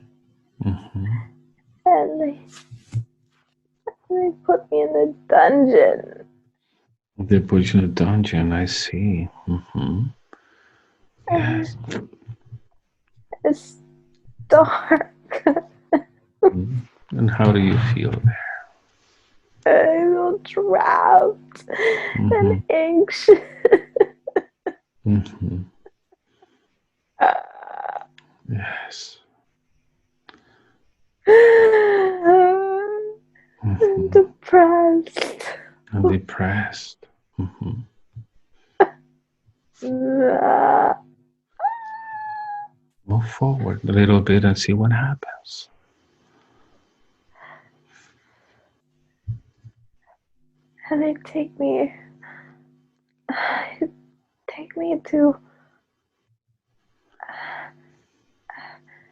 Speaker 2: And they put me in the dungeon.
Speaker 1: They put you in a dungeon, I see. Yes.
Speaker 2: It's dark.
Speaker 1: And how do you feel there?
Speaker 2: I feel trapped and anxious.
Speaker 1: Yes.
Speaker 2: I'm depressed.
Speaker 1: I'm depressed. Move forward a little bit and see what happens.
Speaker 2: And they take me to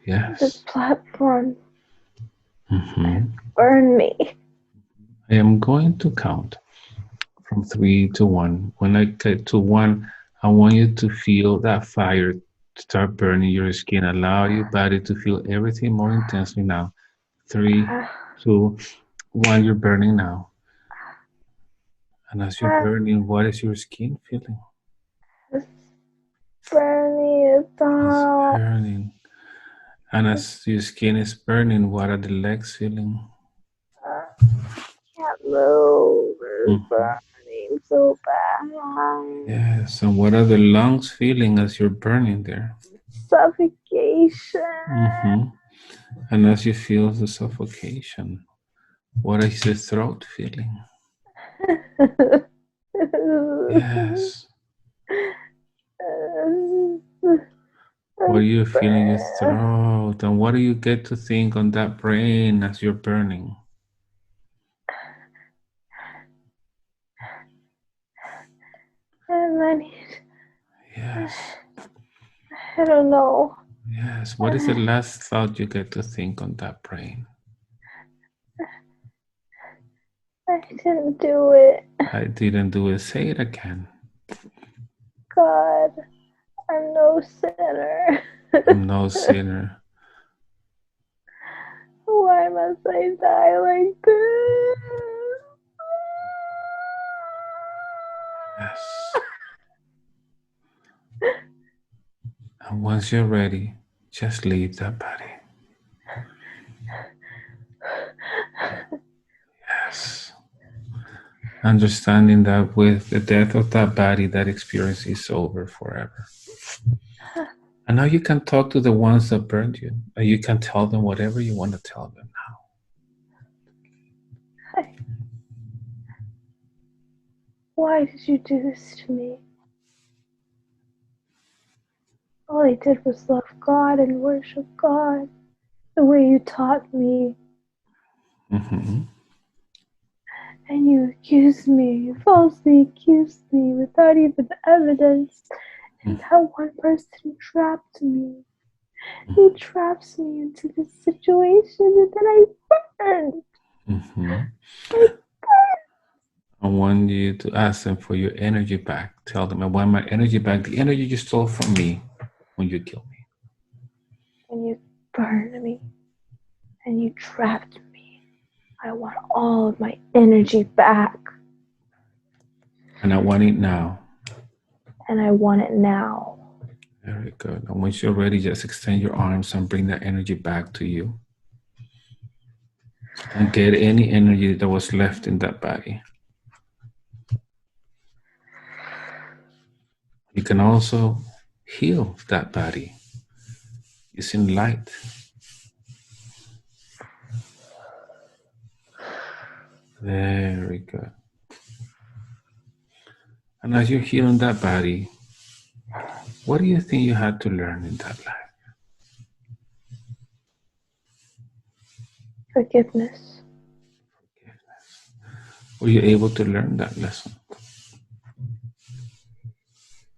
Speaker 2: this platform and burn me.
Speaker 1: I am going to count from 3 to 1. When I get to 1, I want you to feel that fire start burning your skin. Allow your body to feel everything more intensely now. 3, 2, 1, you're burning now. And as you're burning, what is your skin feeling?
Speaker 2: It's burning. It's
Speaker 1: burning. And as your skin is burning, what are the legs feeling?
Speaker 2: Can't move. It's burning so bad.
Speaker 1: Yes. And what are the lungs feeling as you're burning there?
Speaker 2: Suffocation.
Speaker 1: And as you feel the suffocation, what is the throat feeling? Yes. What are you feeling in your throat? And what do you get to think on that brain as you're burning?
Speaker 2: And I need.
Speaker 1: Yes.
Speaker 2: I don't know.
Speaker 1: Yes. What is the last thought you get to think on that brain?
Speaker 2: I didn't do it.
Speaker 1: I didn't do it. Say it again.
Speaker 2: God, I'm no sinner.
Speaker 1: I'm no sinner.
Speaker 2: Why must I die like this?
Speaker 1: Yes. And once you're ready, just leave that body. Yes. Understanding that with the death of that body, that experience is over forever. And now you can talk to the ones that burned you. And you can tell them whatever you want to tell them now.
Speaker 2: Why did you do this to me? All I did was love God and worship God the way you taught me. And you accused me, you falsely accused me without even evidence. And that one person trapped me. He traps me into this situation and then I burned. I burned.
Speaker 1: I want you to ask them for your energy back. Tell them, I want my energy back. The energy you stole from me when you killed me.
Speaker 2: And you burned me. And you trapped me. I want all of my energy back.
Speaker 1: And I want it now.
Speaker 2: And I want it now.
Speaker 1: Very good. And once you're ready, just extend your arms and bring that energy back to you. And get any energy that was left in that body. You can also heal that body using light. Very good. And as you're healing that body, what do you think you had to learn in that life?
Speaker 2: Forgiveness.
Speaker 1: Were you able to learn that lesson?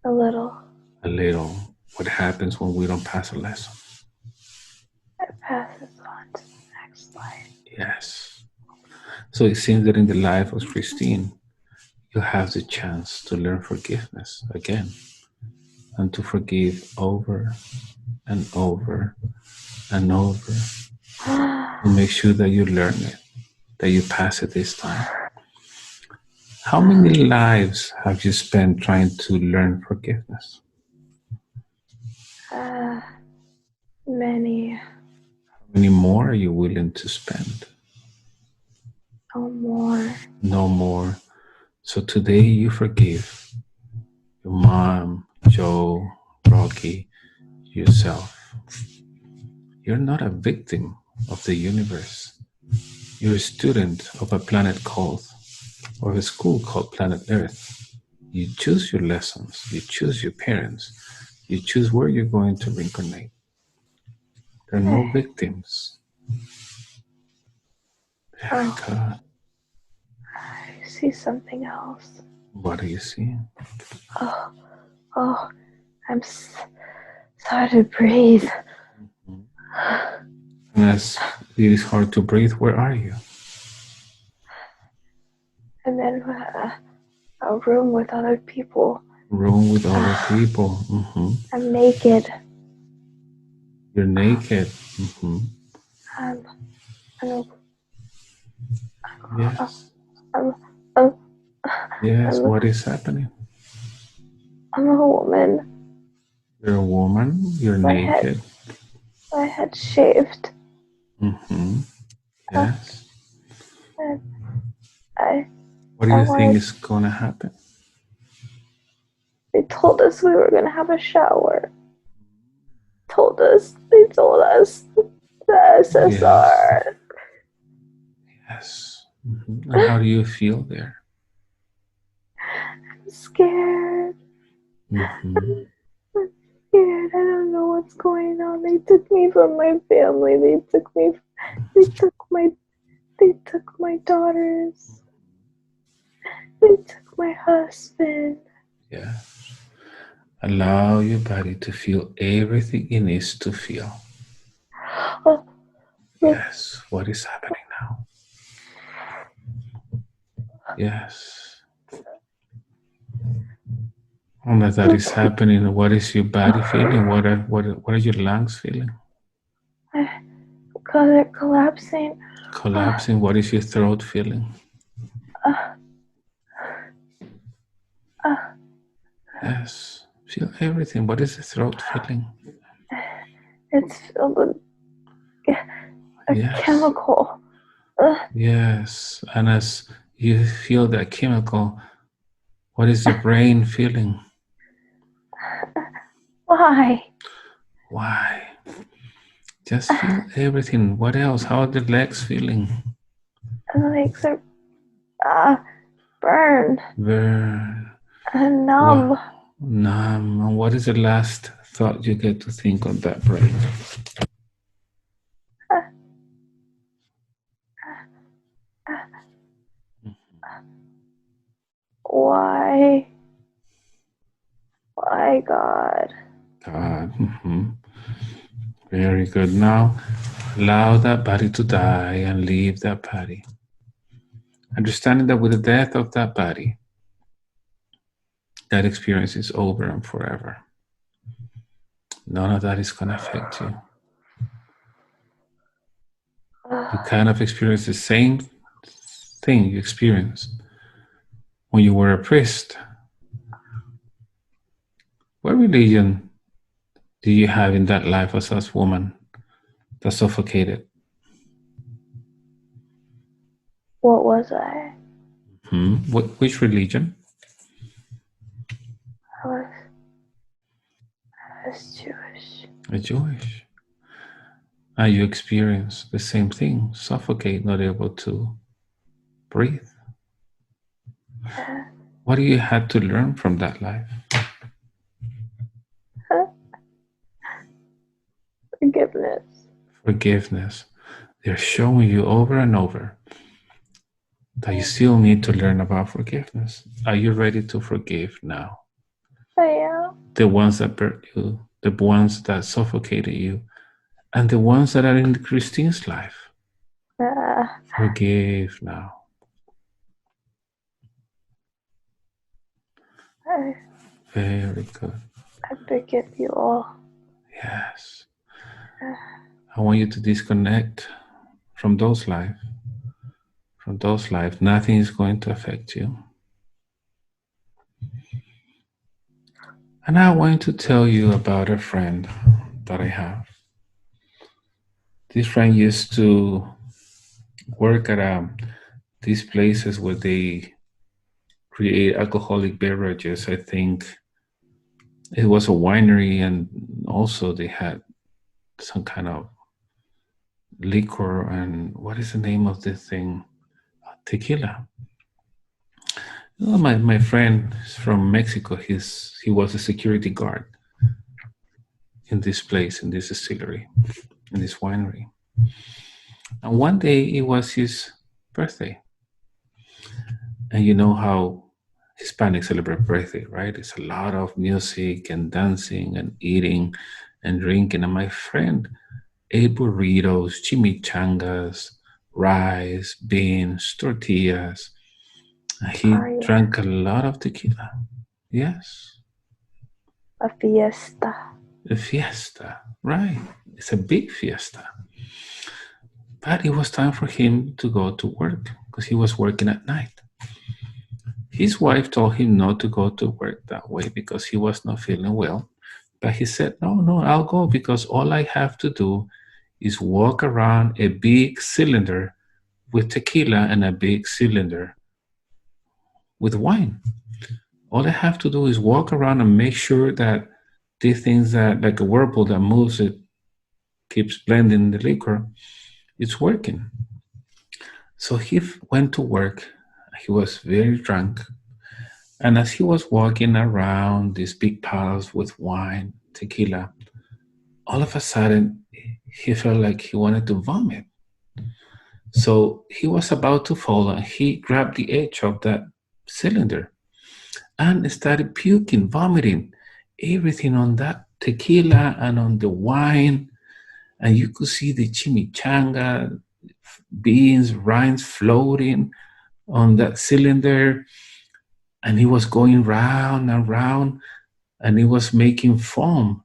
Speaker 2: A little.
Speaker 1: A little. What happens when we don't pass a lesson?
Speaker 2: It passes on to the next life.
Speaker 1: Yes. So it seems that in the life of Christine, you have the chance to learn forgiveness again and to forgive over and over and over to make sure that you learn it, that you pass it this time. How many lives have you spent trying to learn forgiveness?
Speaker 2: Many.
Speaker 1: How many more are you willing to spend?
Speaker 2: No more.
Speaker 1: No more. So today you forgive your mom, Joe, Rocky, yourself. You're not a victim of the universe. You're a student of a planet called, or a school called Planet Earth. You choose your lessons. You choose your parents. You choose where you're going to reincarnate. There are no victims. Very good.
Speaker 2: I see something else.
Speaker 1: What are you seeing?
Speaker 2: I'm sorry to breathe.
Speaker 1: And as it is hard to breathe, where are you?
Speaker 2: I'm in a room with other people.
Speaker 1: Room with other people.
Speaker 2: I'm naked.
Speaker 1: You're naked. Yes. Yes. What is happening?
Speaker 2: I'm a woman.
Speaker 1: You're a woman. You're naked.
Speaker 2: My head shaved.
Speaker 1: Yes.
Speaker 2: I
Speaker 1: What do you think is going to happen?
Speaker 2: They told us we were going to have a shower. They told us the SSR.
Speaker 1: Yes. And how do you feel there?
Speaker 2: I'm scared. I'm scared. I don't know what's going on. They took me from my family. They took my daughters. They took my husband.
Speaker 1: Yeah. Allow your body to feel everything it needs to feel. Yes. What is happening now? Yes. And as that is happening, what is your body feeling? What are your lungs feeling?
Speaker 2: Because they're collapsing.
Speaker 1: Collapsing. What is your throat feeling? Yes. Feel everything. What is the throat feeling?
Speaker 2: It's filled with a chemical.
Speaker 1: Yes. And as you feel that chemical, what is your brain feeling?
Speaker 2: Why?
Speaker 1: Why? Just feel everything. What else? How are the legs feeling?
Speaker 2: The legs are burned.
Speaker 1: Burn.
Speaker 2: And numb.
Speaker 1: Numb. And what is the last thought you get to think on that brain?
Speaker 2: Why My God.
Speaker 1: God. Very good. Now, allow that body to die and leave that body. Understanding that with the death of that body, that experience is over and forever. None of that is going to affect you. You kind of experience the same thing you experienced when you were a priest. What religion do you have in that life as a woman that suffocated?
Speaker 2: What was I?
Speaker 1: Which religion?
Speaker 2: I was, I was Jewish.
Speaker 1: A Jewish. And you experience the same thing, suffocate, not able to breathe.
Speaker 2: Yeah.
Speaker 1: What do you have to learn from that life?
Speaker 2: Forgiveness.
Speaker 1: Forgiveness. They're showing you over and over that you still need to learn about forgiveness. Are you ready to forgive now?
Speaker 2: I am.
Speaker 1: The ones that hurt you, the ones that suffocated you, and the ones that are in Christine's life. Forgive now. Very good.
Speaker 2: I forgive you all.
Speaker 1: Yes. I want you to disconnect from those lives. From those lives, nothing is going to affect you. And I want to tell you about a friend that I have. This friend used to work at these places where they create alcoholic beverages. I think it was a winery, and also they had some kind of liquor. And what is the name of this thing? Tequila. Well, my friend is from Mexico. He was a security guard in this place, in this distillery, in this winery. And one day it was his birthday. And you know how Hispanics celebrate birthday, right? It's a lot of music and dancing and eating and drinking. And my friend ate burritos, chimichangas, rice, beans, tortillas. And he drank a lot of tequila. Yes.
Speaker 2: A fiesta.
Speaker 1: A fiesta, right? It's a big fiesta. But it was time for him to go to work because he was working at night. His wife told him not to go to work that way because he was not feeling well. But he said, no, I'll go because all I have to do is walk around a big cylinder with tequila and a big cylinder with wine. All I have to do is walk around and make sure that the things that, like a whirlpool that moves it, keeps blending the liquor, it's working. So he went to work. He was very drunk. And as he was walking around these big piles with wine, tequila, all of a sudden he felt like he wanted to vomit. So he was about to fall and he grabbed the edge of that cylinder and started puking, vomiting everything on that tequila and on the wine. And you could see the chimichanga, beans, rinds floating on that cylinder. And he was going round and round and he was making foam.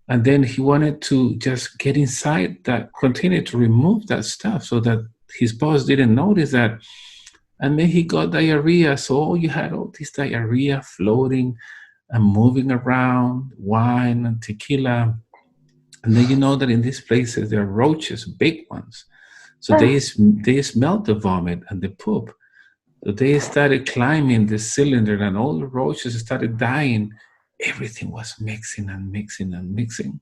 Speaker 1: And then he wanted to just get inside that container to remove that stuff so that his boss didn't notice that. And then he got diarrhea. So you had all this diarrhea floating and moving around, wine and tequila. And then you know that in these places there are roaches, big ones. So they smell the vomit and the poop. So they started climbing the cylinder and all the roaches started dying. Everything was mixing and mixing and mixing.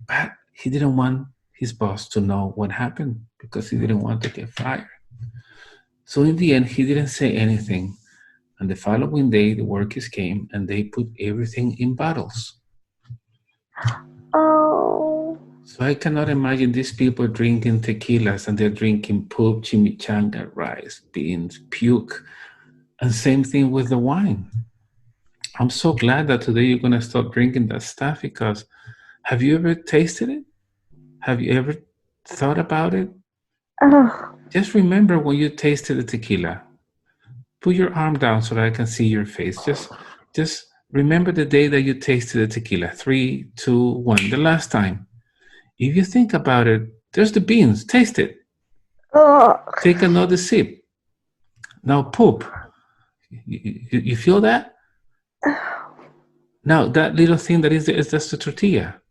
Speaker 1: But he didn't want his boss to know what happened because he didn't want to get fired. So in the end, he didn't say anything. And the following day, the workers came and they put everything in bottles.
Speaker 2: Oh.
Speaker 1: So I cannot imagine these people drinking tequilas and they're drinking poop, chimichanga, rice, beans, puke. And same thing with the wine. I'm so glad that today you're gonna stop drinking that stuff because have you ever tasted it? Have you ever thought about it?
Speaker 2: Oh.
Speaker 1: Just remember when you tasted the tequila. Put your arm down so that I can see your face. Just remember the day that you tasted the tequila. 3, 2, 1. The last time. If you think about it, there's the beans. Taste it.
Speaker 2: Oh.
Speaker 1: Take another sip. Now poop. You feel that? Now that little thing that is there is just the tortilla.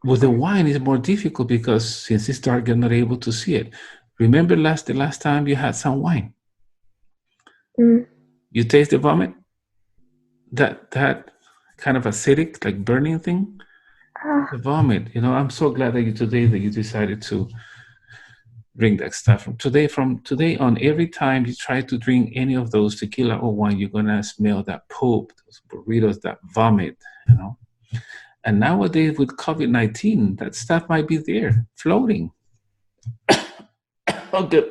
Speaker 1: With the wine, it's more difficult because since it's dark, you're not able to see it. Remember the last time you had some wine?
Speaker 2: Mm.
Speaker 1: You taste the vomit? That kind of acidic, like burning thing? The vomit. I'm so glad that you decided to drink that stuff. From today on, every time you try to drink any of those tequila or wine, you're gonna smell that poop, those burritos, that vomit. And nowadays with COVID-19, that stuff might be there, floating. Oh, good.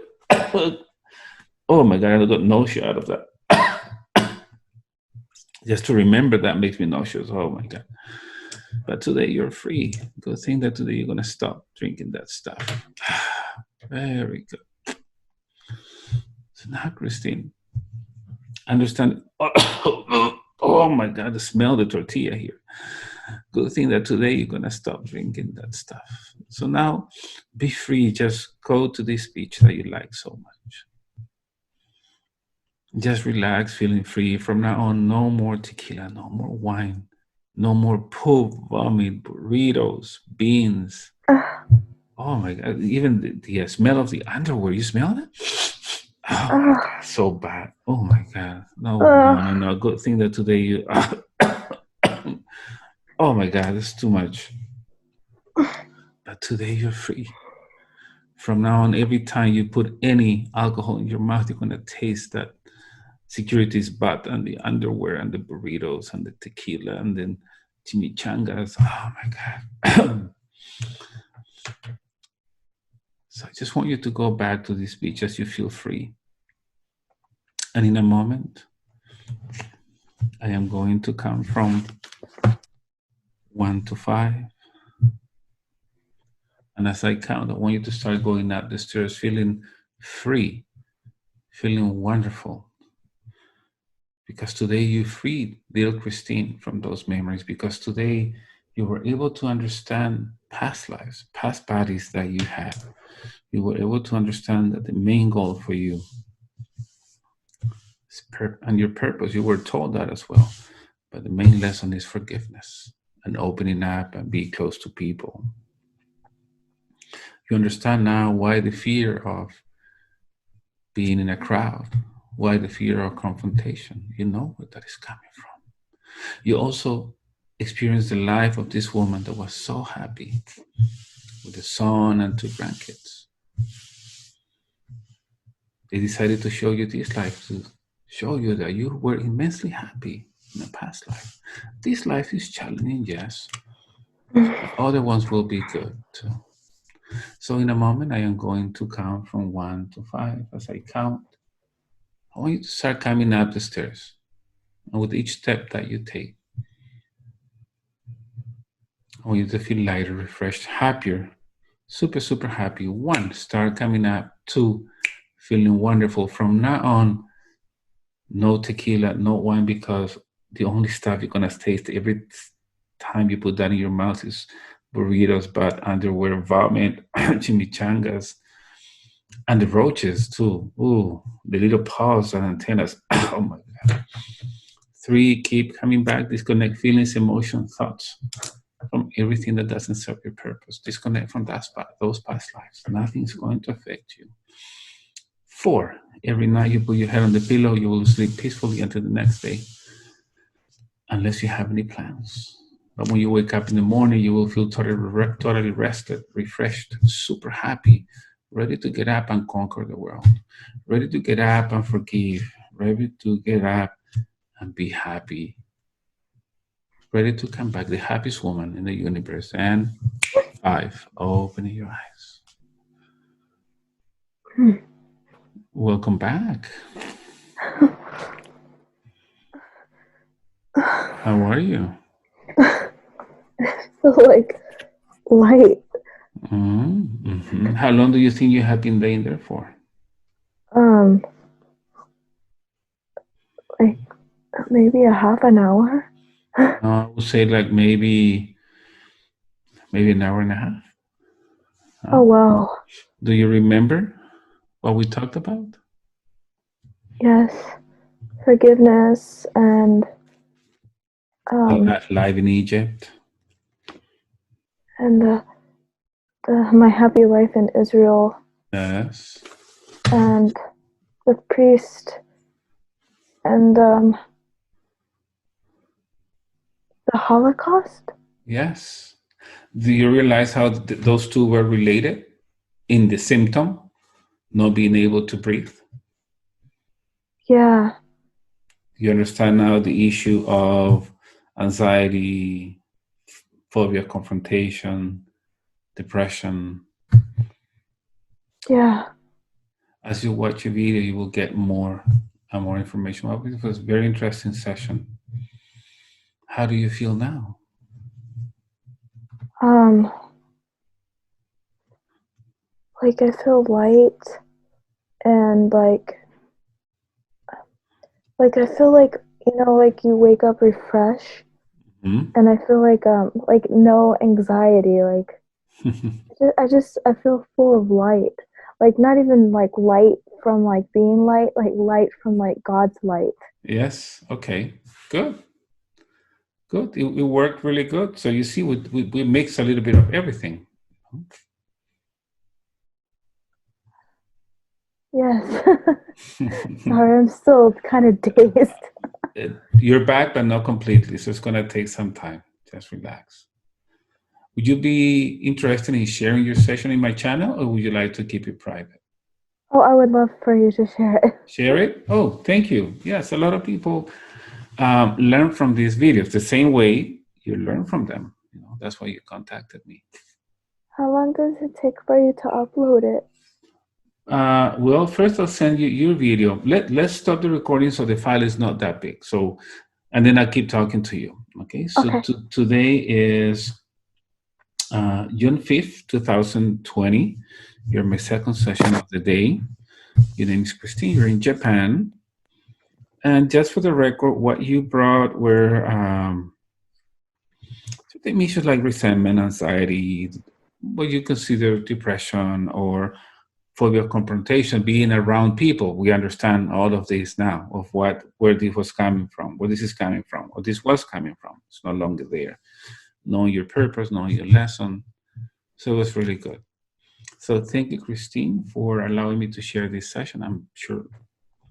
Speaker 1: Oh my God, I got nausea out of that. Just to remember that makes me nauseous. Oh my God. But today you're free. Good thing that today you're gonna stop drinking that stuff. Very good. So now, Christine, understand. Oh my God, the smell of the tortilla here. Good thing that today you're gonna stop drinking that stuff. So now, be free. Just go to this beach that you like so much. Just relax, feeling free. From now on, no more tequila, no more wine, no more poop, vomit, burritos, beans. Oh my God, even the smell of the underwear. You smell that? Oh my God, so bad. Oh my God. No, no, no, no. Good thing that today you. Oh my God, it's too much. But today you're free. From now on, every time you put any alcohol in your mouth, you're going to taste that security's butt and the underwear and the burritos and the tequila and then chimichangas. Oh my God. So I just want you to go back to this beach as you feel free. And in a moment, I am going to count from 1 to 5. And as I count, I want you to start going up the stairs feeling free, feeling wonderful. Because today you freed little Christine from those memories. Because today you were able to understand past lives, past bodies that you had. You were able to understand that the main goal for you is and your purpose. You were told that as well. But the main lesson is forgiveness and opening up and be close to people. You understand now why the fear of being in a crowd, why the fear of confrontation. You know where that is coming from. You also experienced the life of this woman that was so happy with a son and 2 grandkids. They decided to show you this life to show you that you were immensely happy in a past life. This life is challenging, yes. The other ones will be good too. So in a moment, I am going to count from 1 to 5. As I count, I want you to start coming up the stairs. And with each step that you take, I want you to feel lighter, refreshed, happier, super, super happy. 1, start coming up. 2, feeling wonderful. From now on, no tequila, no wine, because the only stuff you're going to taste every time you put that in your mouth is burritos, bad underwear, vomit, chimichangas, and the roaches too. Ooh, the little paws and antennas. Oh my God. 3, keep coming back. Disconnect feelings, emotions, thoughts from everything that doesn't serve your purpose. Disconnect from those past lives. Nothing's going to affect you. 4, every night you put your head on the pillow, you will sleep peacefully until the next day, unless you have any plans. But when you wake up in the morning, you will feel totally rested, refreshed, super happy, ready to get up and conquer the world, ready to get up and forgive, ready to get up and be happy, ready to come back, the happiest woman in the universe. And 5, opening your eyes. Welcome back. How are you?
Speaker 2: I feel like light.
Speaker 1: How long do you think you have been laying there for?
Speaker 2: Um, like maybe a half an hour.
Speaker 1: I would say like maybe an hour and a half.
Speaker 2: Oh
Speaker 1: Huh?
Speaker 2: wow.
Speaker 1: Do you remember what we talked about?
Speaker 2: Yes. Forgiveness and um
Speaker 1: Live in Egypt.
Speaker 2: and my happy life in Israel
Speaker 1: Yes.
Speaker 2: and the priest and the Holocaust.
Speaker 1: Yes. Do you realize how those two were related in the symptom, not being able to breathe?
Speaker 2: Yeah.
Speaker 1: You understand now the issue of anxiety, phobia, confrontation, depression.
Speaker 2: Yeah.
Speaker 1: As you watch a video, you will get more and more information. Well, it was a very interesting session. How do you feel now?
Speaker 2: Um like I feel light and like I feel like like you wake up refreshed
Speaker 1: Hmm?
Speaker 2: and I feel like no anxiety I feel full of light, like not even like light from like being light, like light from like God's light.
Speaker 1: Yes. Okay. Good. Good. It worked really good. So you see, we mix a little bit of everything.
Speaker 2: Yes. Sorry, I'm still kind of dazed.
Speaker 1: You're back, but not completely. So it's going to take some time. Just relax. Would you be interested in sharing your session in my channel, or would you like to keep it private?
Speaker 2: Oh, I would love for you to share it.
Speaker 1: Share it? Oh, thank you. Yes, a lot of people learn from these videos the same way you learn from them. That's why you contacted me.
Speaker 2: How long does it take for you to upload it?
Speaker 1: Well, first I'll send you your video. Let's stop the recording so the file is not that big. So, and then I'll keep talking to you. Okay. So
Speaker 2: Okay.
Speaker 1: today is June 5th, 2020. You're my second session of the day. Your name is Christine. You're in Japan. And just for the record, what you brought were certain issues like resentment, anxiety, what you consider depression or phobia of confrontation, being around people. We understand all of this now of where this was coming from, where this is coming from, or this was coming from. It's no longer there. Knowing your purpose, knowing your lesson. So it was really good. So thank you, Christine, for allowing me to share this session. I'm sure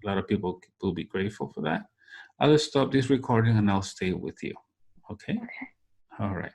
Speaker 1: a lot of people will be grateful for that. I'll stop this recording and I'll stay with you. Okay?
Speaker 2: Okay.
Speaker 1: All right.